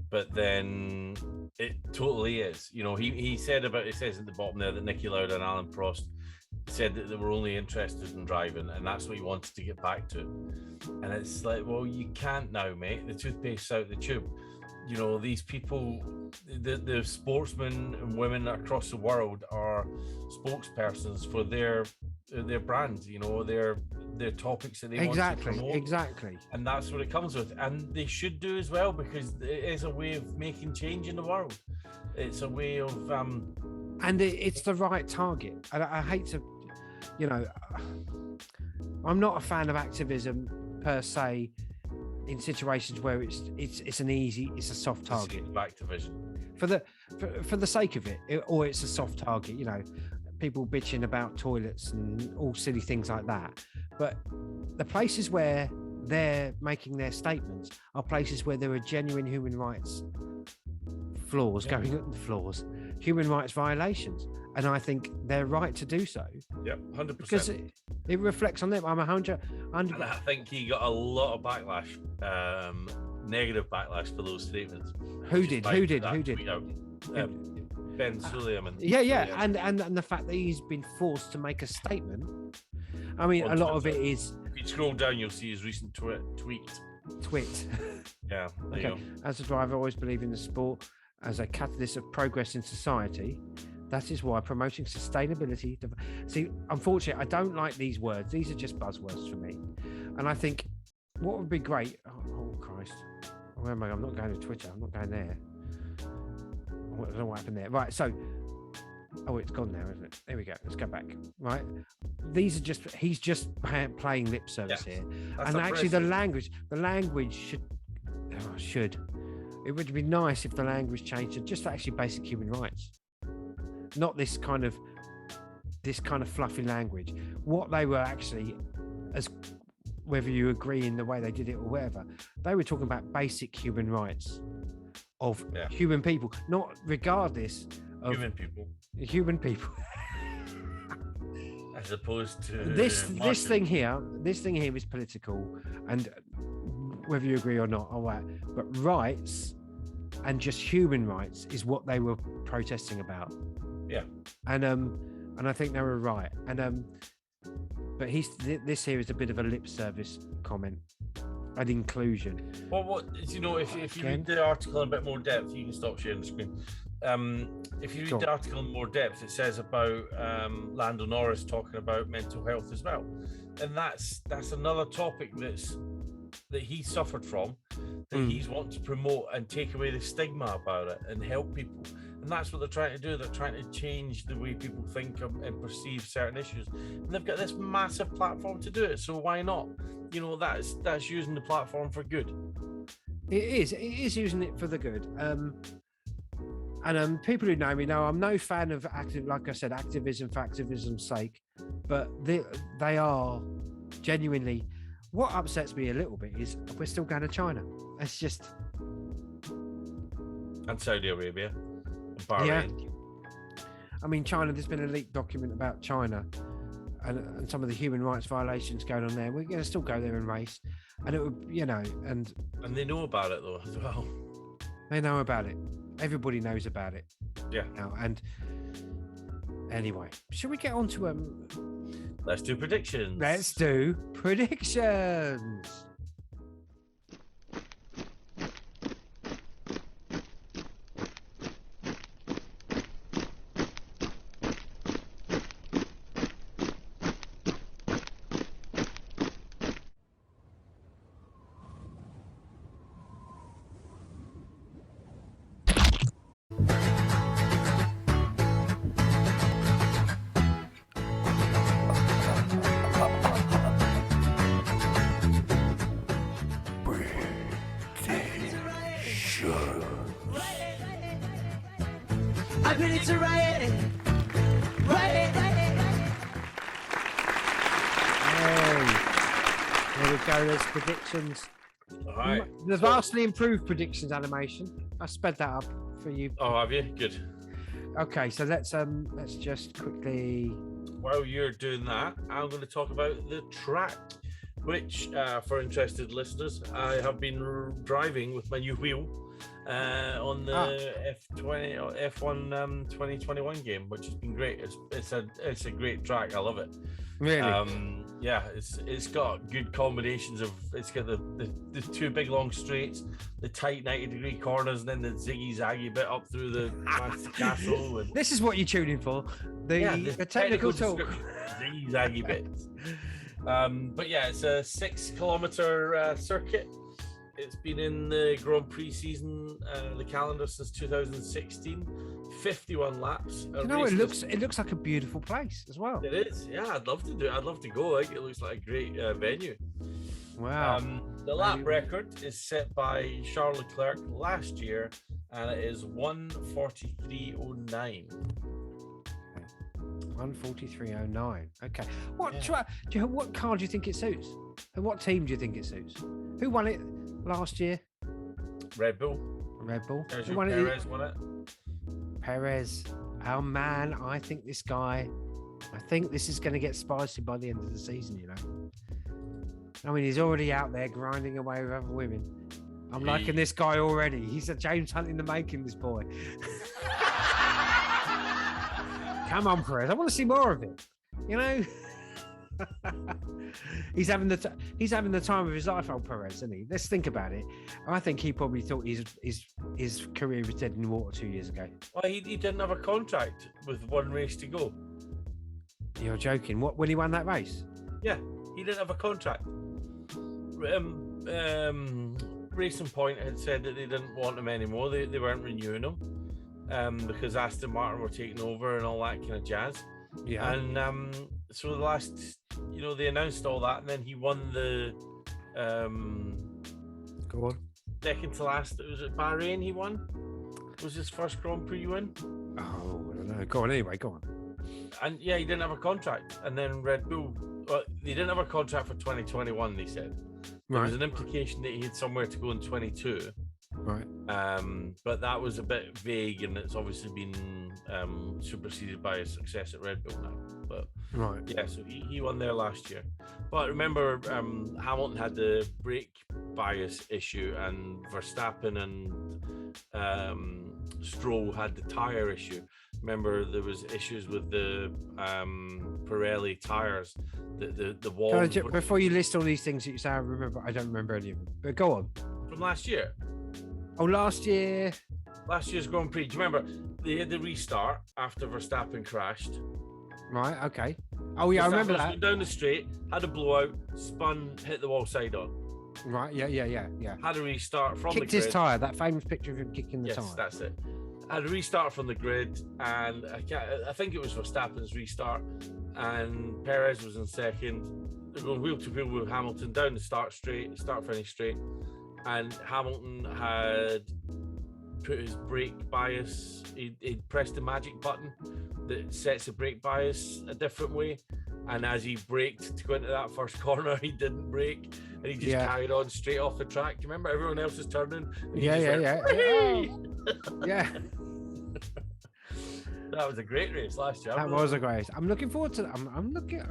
But then it totally is. You know, he said it says at the bottom there that Niki Lauda and Alan Prost said that they were only interested in driving, and that's what he wanted to get back to. And it's like, well, you can't now, mate. The toothpaste's out the tube. You know, these people, the sportsmen and women across the world are spokespersons for their brands. You know, their topics that they want to promote. Exactly. And that's what it comes with. And they should do as well, because it is a way of making change in the world. It's a way of and it's the right target. I hate to, you know, I'm not a fan of activism per se in situations where it's a soft target. Activism. For the sake of it, or it's a soft target, you know, people bitching about toilets and all silly things like that. But the places where they're making their statements are places where there are genuine human rights human rights violations, and I think they're right to do so. Yeah, 100%. Because it reflects on them. I'm 100. And I think he got a lot of backlash, negative backlash for those statements. Who did? Ben Suleiman. Yeah, and the fact that he's been forced to make a statement. I mean, a lot of it is. If you scroll down, you'll see his recent tweet. Yeah. There you go. As a driver, I always believe in the sport as a catalyst of progress in society. That is why promoting sustainability. See, unfortunately, I don't like these words. These are just buzzwords for me. And I think what would be great. Oh Christ! Where am I? I'm not going to Twitter. I'm not going there. I don't know what happened there. Right. So, it's gone now, isn't it? There we go. Let's go back. Right. He's just playing lip service here. And actually, the language should. it would be nice if the language changed to just actually basic human rights, not this kind of fluffy language. What they were actually, as whether you agree in the way they did it or whatever, they were talking about basic human rights of human people, not regardless of human people. As opposed to this thing here is political, and whether you agree or not, all right, but rights and just human rights is what they were protesting about. Yeah. And I think they were right. And but this here is a bit of a lip service comment and inclusion. Well, what you know, if you read the article in a bit more depth, you can stop sharing the screen. If you read the article in more depth, it says about Lando Norris talking about mental health as well, and that's another topic that he suffered from, that he's wanting to promote and take away the stigma about it and help people. And that's what they're trying to do. They're trying to change the way people think and perceive certain issues. And they've got this massive platform to do it. So why not? You know, that's using the platform for good. It is using it for the good. And people who know me know I'm no fan of activism for activism's sake, but they are genuinely. What upsets me a little bit is we're still going to China. It's just. And Saudi Arabia. And Bahrain. Yeah. I mean, China, there's been a leaked document about China and some of the human rights violations going on there. We're going to still go there and race. And it would, you know, and they know about it though as well. They know about it. Everybody knows about it. Yeah. Now, and anyway, shall we get on to Let's do predictions. Let's do predictions. Predictions. All right. The vastly improved predictions animation. I sped that up for you. Oh, have you? Good. Okay, so let's just quickly. While you're doing that, I'm going to talk about the track, which, for interested listeners, I have been driving with my new wheel on the F1 2021 game, which has been great. It's a great track. I love it. Really? Yeah, it's got good combinations of. It's got the two big long straights, the tight 90-degree corners, and then the ziggy zaggy bit up through the castle. And this is what you're tuning for. The technical talk. Ziggy zaggy bits. But yeah, it's a 6-kilometer circuit. It's been in the Grand Prix season, the calendar since 2016. 51 laps. You know, it looks like a beautiful place as well. It is. Yeah, I'd love to do it. I'd love to go. I think it looks like a great venue. Wow. The lap record is set by Charles Leclerc last year, and it is 1:43.09. 1:43.09. Okay. What car do you think it suits? And what team do you think it suits? Who won it last year? Red Bull. Who won Perez won it. Perez. Oh man, I think this is going to get spicy by the end of the season, you know. I mean, he's already out there grinding away with other women. I'm liking this guy already. He's a James Hunt in the making, this boy. Come on, Perez. I want to see more of it. You know? He's having the time of his life, old Perez, isn't he? Let's think about it. I think he probably thought his career was dead in the water 2 years ago. Well, he didn't have a contract with one race to go. You're joking. What, when he won that race? Yeah, he didn't have a contract. Racing Point had said that they didn't want him anymore. They weren't renewing him because Aston Martin were taking over and all that kind of jazz. Yeah. And so the last, they announced all that, and then he won the go on. second to last. It was at Bahrain he won. It was his first Grand Prix win. Oh, I don't know. Go on anyway. Go on. And yeah, he didn't have a contract. And then Red Bull, well, he didn't have a contract for 2021. They said there was an implication that he had somewhere to go in 22. Right. But that was a bit vague, and it's obviously been superseded by his success at Red Bull now. But right, yeah, so he won there last year. But remember, Hamilton had the brake bias issue, and Verstappen and Stroll had the tire issue. Remember, there was issues with the Pirelli tires. The wall. Before you list all these things that you say, I don't remember any of them. But go on. From last year. Oh, last year's Grand Prix. Do you remember they had the restart after Verstappen crashed? Right. Okay. Oh yeah, Verstappen, I remember that. Went down the straight, had a blowout, spun, hit the wall side on. Right. Yeah. Had a restart from kicked the grid. His tire. That famous picture of him kicking the tire. Yes, that's it. Had a restart from the grid, and I think it was Verstappen's restart, and Perez was in second. They're going wheel to wheel with Hamilton down the start finish straight. And Hamilton had put his brake bias, he'd pressed the magic button that sets the brake bias a different way. And as he braked to go into that first corner, he didn't brake, and he just carried on straight off the track. Do you remember everyone else was turning? Yeah. That was a great race last year. That was a great race. I'm looking forward to.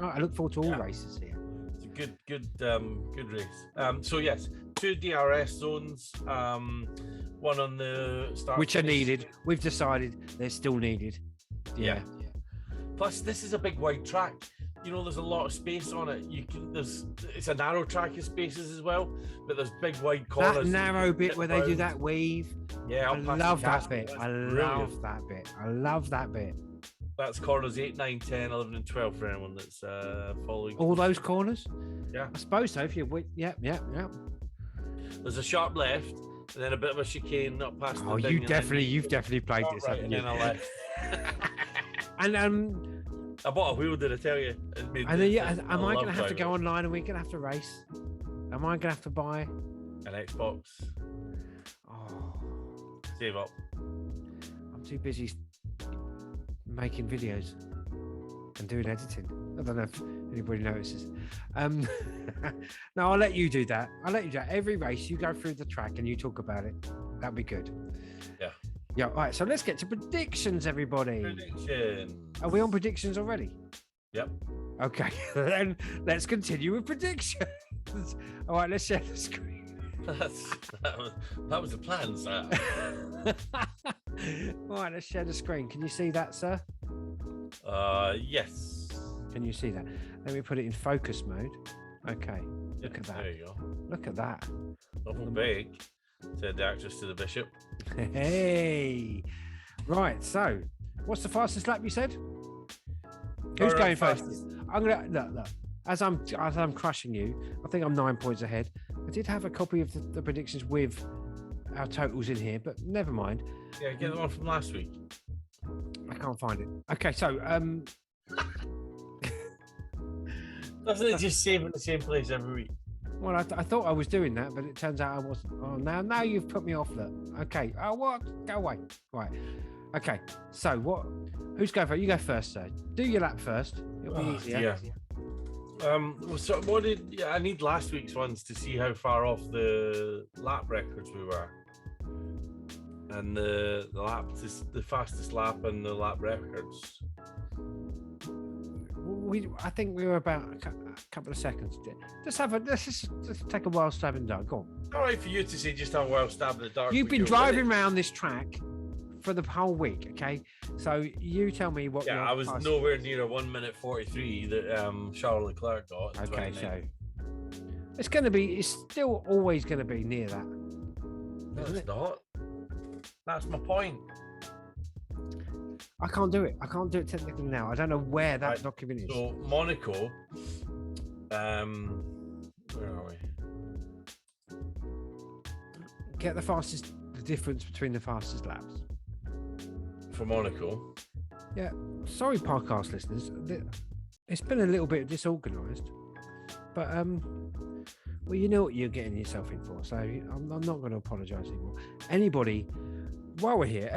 I look forward to all races here. It's a good race. So yes, 2 DRS zones. One on the start, which are needed. We've decided they're still needed. Yeah. Plus, this is a big wide track. You know, there's a lot of space on it. It's a narrow track of spaces as well, but there's big wide corners. That narrow bit where they do that weave. Yeah, I love that bit. I love that bit. That's corners 8, 9, 10, 11, and 12 for anyone that's following. All those corners? Yeah. I suppose so. If you yeah. There's a sharp left, and then a bit of a chicane up past. Oh, you've definitely played this, haven't you? And then a left. And I bought a wheel, did I tell you? Am I going to have to go online and we're going to have to race? Am I going to have to buy an Xbox? Oh, save up. I'm too busy making videos and doing editing. I don't know if anybody notices. No, I'll let you do that. Every race, you go through the track and you talk about it. That'd be good. Yeah. All right. So let's get to predictions, everybody. Predictions. Are we on predictions already? Yep. Okay. Then let's continue with predictions. All right. Let's share the screen. That was the plan, sir. All right. Let's share the screen. Can you see that, sir? Yes. Can you see that? Let me put it in focus mode. Okay. Look at that. There you go. Look at that. Awful big, said the actress to the bishop. Hey. Right. So, what's the fastest lap you said? Who's going first? I'm gonna look. As I'm crushing you, I think I'm 9 points ahead. I did have a copy of the predictions with our totals in here, but never mind. Yeah, get the one from last week. I can't find it. Okay, so doesn't it just save in the same place every week? Well, I thought I was doing that, but it turns out I wasn't. Oh, now you've put me off. Look. Okay. Oh, what? Go away. Right. Okay. So what? Who's going first? You go first, sir. Do your lap first. It'll be easier. Yeah. So I need last week's ones to see how far off the lap records we were, and the fastest lap and the lap records. I think we were about a couple of seconds. Let's just take a wild stab in the dark. Go on. All right for you to say just have a wild stab in the dark. You've been driving around this track for the whole week, okay? So you tell me what. Yeah, I was nowhere near a 1 minute 43 that Charles Leclerc got. Okay, so it's still always going to be near that. No, it's not. That's my point. I can't do it. I can't do it technically now. I don't know where that document is. So Monaco, where are we? Get the difference between the fastest laps. For Monaco. Yeah. Sorry, podcast listeners. It's been a little bit disorganised. But Well, you know what you're getting yourself in for, so I'm not going to apologise anymore. Anybody, while we're here,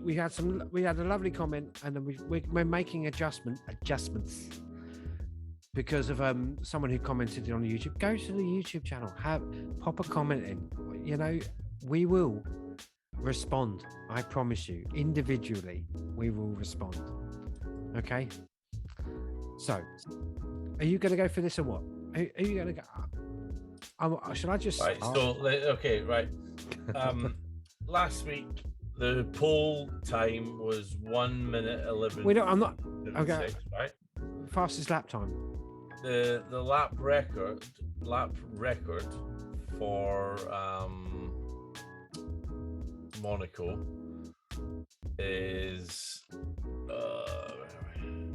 we had a lovely comment, and then we're making adjustments because of someone who commented on YouTube. Go to the YouTube channel, pop a comment in. You know, we will respond. I promise you, individually, we will respond. Okay. So, are you going to go for this or what? Are you going to go? Should I just? Right. So okay. Right. Last week the poll time was 1 minute 11. I'm not. Okay. Right. Fastest lap time. The lap record for Monaco is.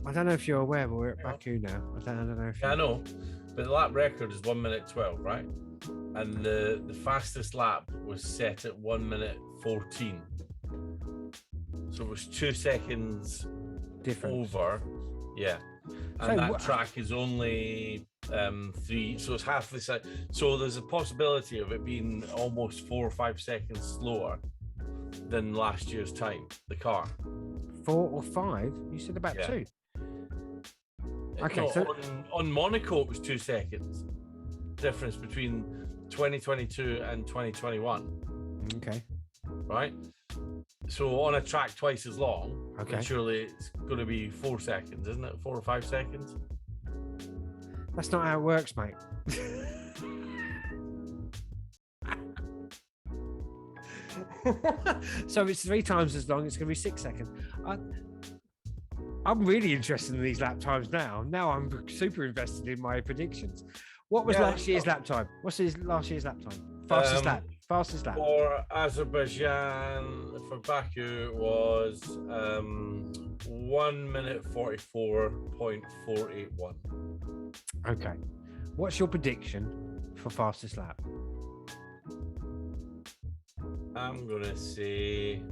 I don't know if you're aware, but we're at Baku now. I don't know if. Yeah, I know. But the lap record is 1 minute 12, right? And the fastest lap was set at 1 minute 14. So it was 2 seconds difference. Over. Yeah. And that track is only 3, so it's half the size. So there's a possibility of it being almost 4 or 5 seconds slower than last year's time, the car. 4 or 5? You said about 2. Okay, no, so on Monaco it was 2 seconds difference between 2022 and 2021. Okay. Right? So on a track twice as long, okay, surely it's going to be 4 seconds, isn't it? 4 or 5 seconds? That's not how it works, mate. So it's 3 times as long, it's going to be 6 seconds. I'm really interested in these lap times now. Now I'm super invested in my predictions. What was last year's lap time? What's last year's lap time? Fastest lap. Fastest lap. For Azerbaijan, for Baku, was 1 minute 44.481. Okay. What's your prediction for fastest lap? I'm going to say...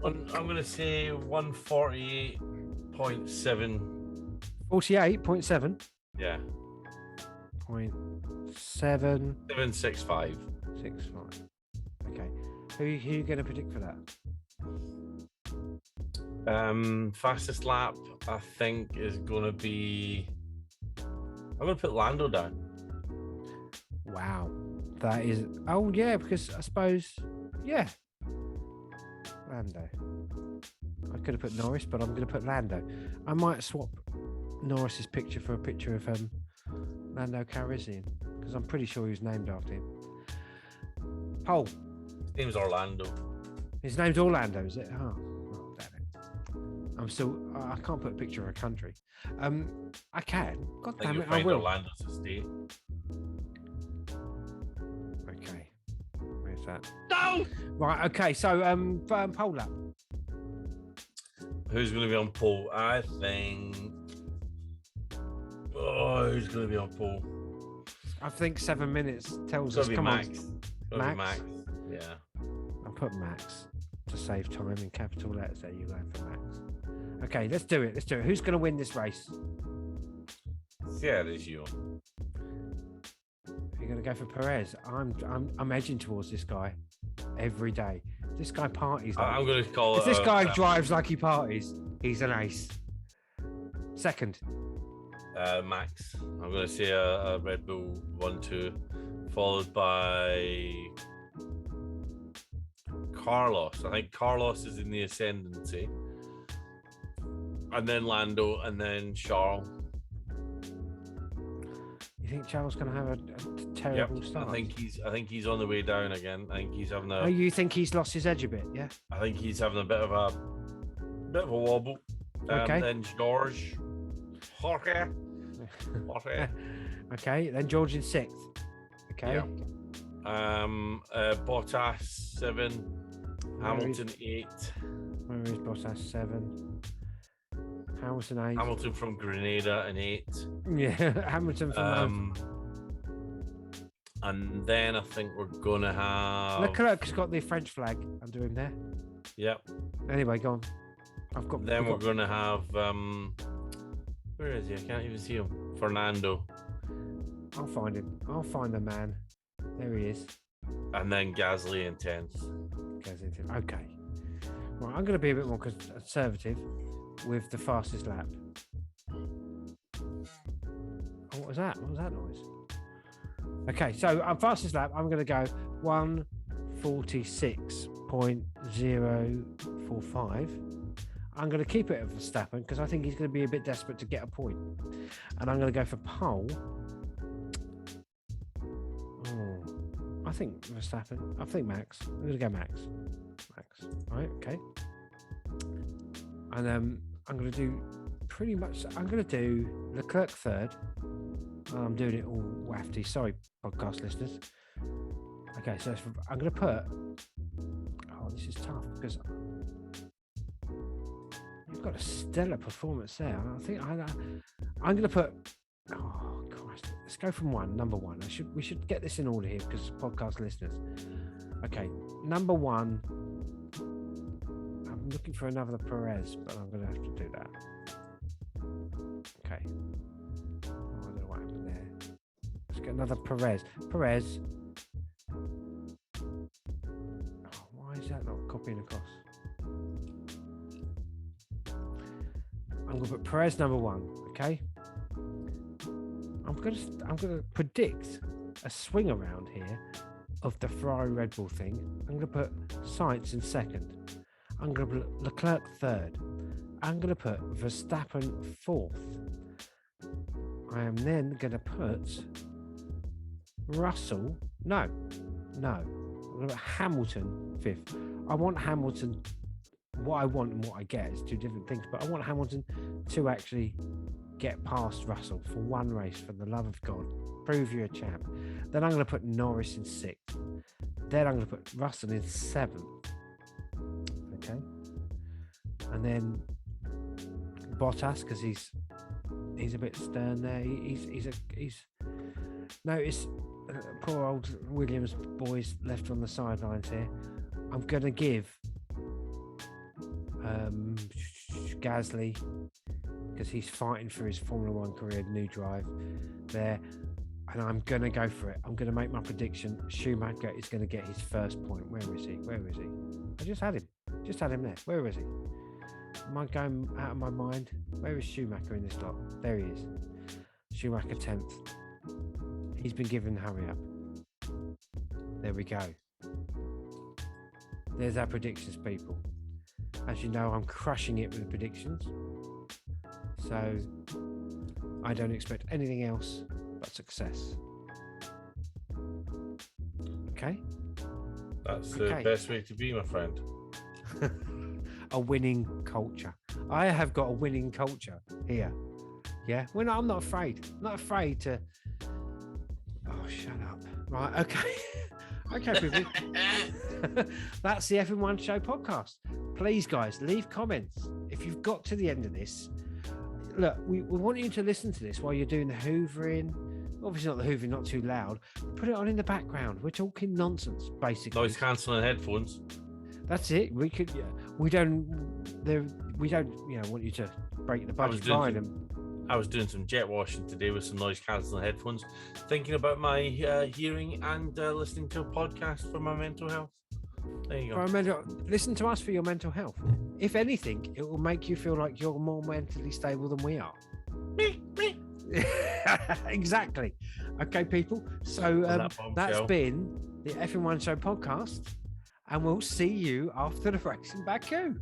I'm going to say 148.7. 48.7? Yeah. 0.7. 765. 65. Okay. Who are you going to predict for that? Fastest lap, I think, is going to be... I'm going to put Lando down. Wow. That is... Oh, yeah, because I suppose... Yeah. Lando. I could have put Norris, but I'm going to put Lando. I might swap Norris's picture for a picture of Lando Calrissian, because I'm pretty sure he was named after him. Paul. His name's Orlando. His name's Orlando, is it? Oh damn it. I can't put a picture of a country. I can. God damn it, I will. Orlando's a state. Okay. Where's that? No! Right, okay, so pole lap. Who's going to be on pole? I think... Oh, who's going to be on pole? I think 7 minutes tells us. Come Max. On. Max? Yeah. I'll put Max to save time in capital letters. There you go for Max. Okay, let's do it. Who's going to win this race? Yeah, it is you. You're going to go for Perez. I'm edging towards this guy every day. This guy parties. I'm going to call it. If this guy drives like he parties, he's an ace. Second. Max. I'm going to say a Red Bull 1-2, followed by Carlos. I think Carlos is in the ascendancy. And then Lando, and then Charles. You think Charles going to have a terrible start? I think he's on the way down again. I think he's having a. Oh, you think he's lost his edge a bit? Yeah. I think he's having a bit of a wobble. Okay. Then Jorge. Okay. Then George in 6th. Okay. Yeah. Bottas 7. Hamilton 8. Where is Bottas 7? Hamilton 8. Hamilton from Grenada an 8. Yeah, Hamilton from. And then I think we're gonna have. Leclerc's got the French flag under him there. Yep. Anyway, go on. We're gonna have Where is he? I can't even see him. Fernando. I'll find him. I'll find the man. There he is. And then Gasly in 10th. Okay. Right, I'm going to be a bit more conservative with the fastest lap. Oh, what was that? What was that noise? Okay, so fastest lap, I'm going to go 1:46.045. I'm going to keep it at Verstappen because I think he's going to be a bit desperate to get a point. And I'm going to go for pole. I think Verstappen. I think Max. I'm going to go Max. Right, okay. And I'm going to do pretty much. I'm going to do Leclerc third. I'm doing it all wafty. Sorry, podcast listeners. Okay, so I'm going to put. Oh, this is tough because you've got a stellar performance there. I think I'm going to put. Oh Christ! Let's go from number one. We should get this in order here because podcast listeners. Okay, number one. I'm looking for another Perez, but I'm going to have to do that. Okay. Oh, I don't know what happened there. Let's get another Perez. Perez. Oh, why is that not copying across? I'm going to put Perez number one. Okay. I'm going to predict a swing around here of the Ferrari Red Bull thing. I'm going to put Sainz in second. I'm going to put Leclerc third. I'm going to put Verstappen fourth. I am then going to put Russell. No. I'm going to put Hamilton fifth. I want Hamilton. What I want and what I get is two different things, but I want Hamilton to actually get past Russell for one race, for the love of God. Prove you're a champ. Then I'm going to put Norris in sixth. Then I'm going to put Russell in seventh. Okay. And then Bottas, because he's a bit stern there. He's notice poor old Williams boys left on the sidelines here. I'm going to give Gasly, because he's fighting for his Formula One career, new drive there, and I'm going to go for it. I'm going to make my prediction. Schumacher is going to get his first point. Where is he? I just had him there. Where is he? Am I going out of my mind? Where is Schumacher in this lot? There he is. Schumacher 10th. He's been given hurry up. There we go. There's our predictions, people. As you know, I'm crushing it with the predictions. So I don't expect anything else but success. Okay? That's the best way to be, my friend. A winning culture. I have got a winning culture here. Yeah? I'm not afraid. Not afraid to... Oh, shut up. Right, okay. Okay, people. That's the F1 Show podcast. Please, guys, leave comments. If you've got to the end of this, look, we want you to listen to this while you're doing the hoovering. Obviously not the hoovering, not too loud. Put it on in the background. We're talking nonsense, basically. Noise cancelling headphones. That's it. We don't want you to break the budget. I was doing some jet washing today with some noise cancelling headphones, thinking about my hearing and listening to a podcast for my mental health. There you go. Listen to us for your mental health. If anything, it will make you feel like you're more mentally stable than we are. Me. Exactly. Okay, people. So that's been the F1 Show podcast, and we'll see you after the race in Baku.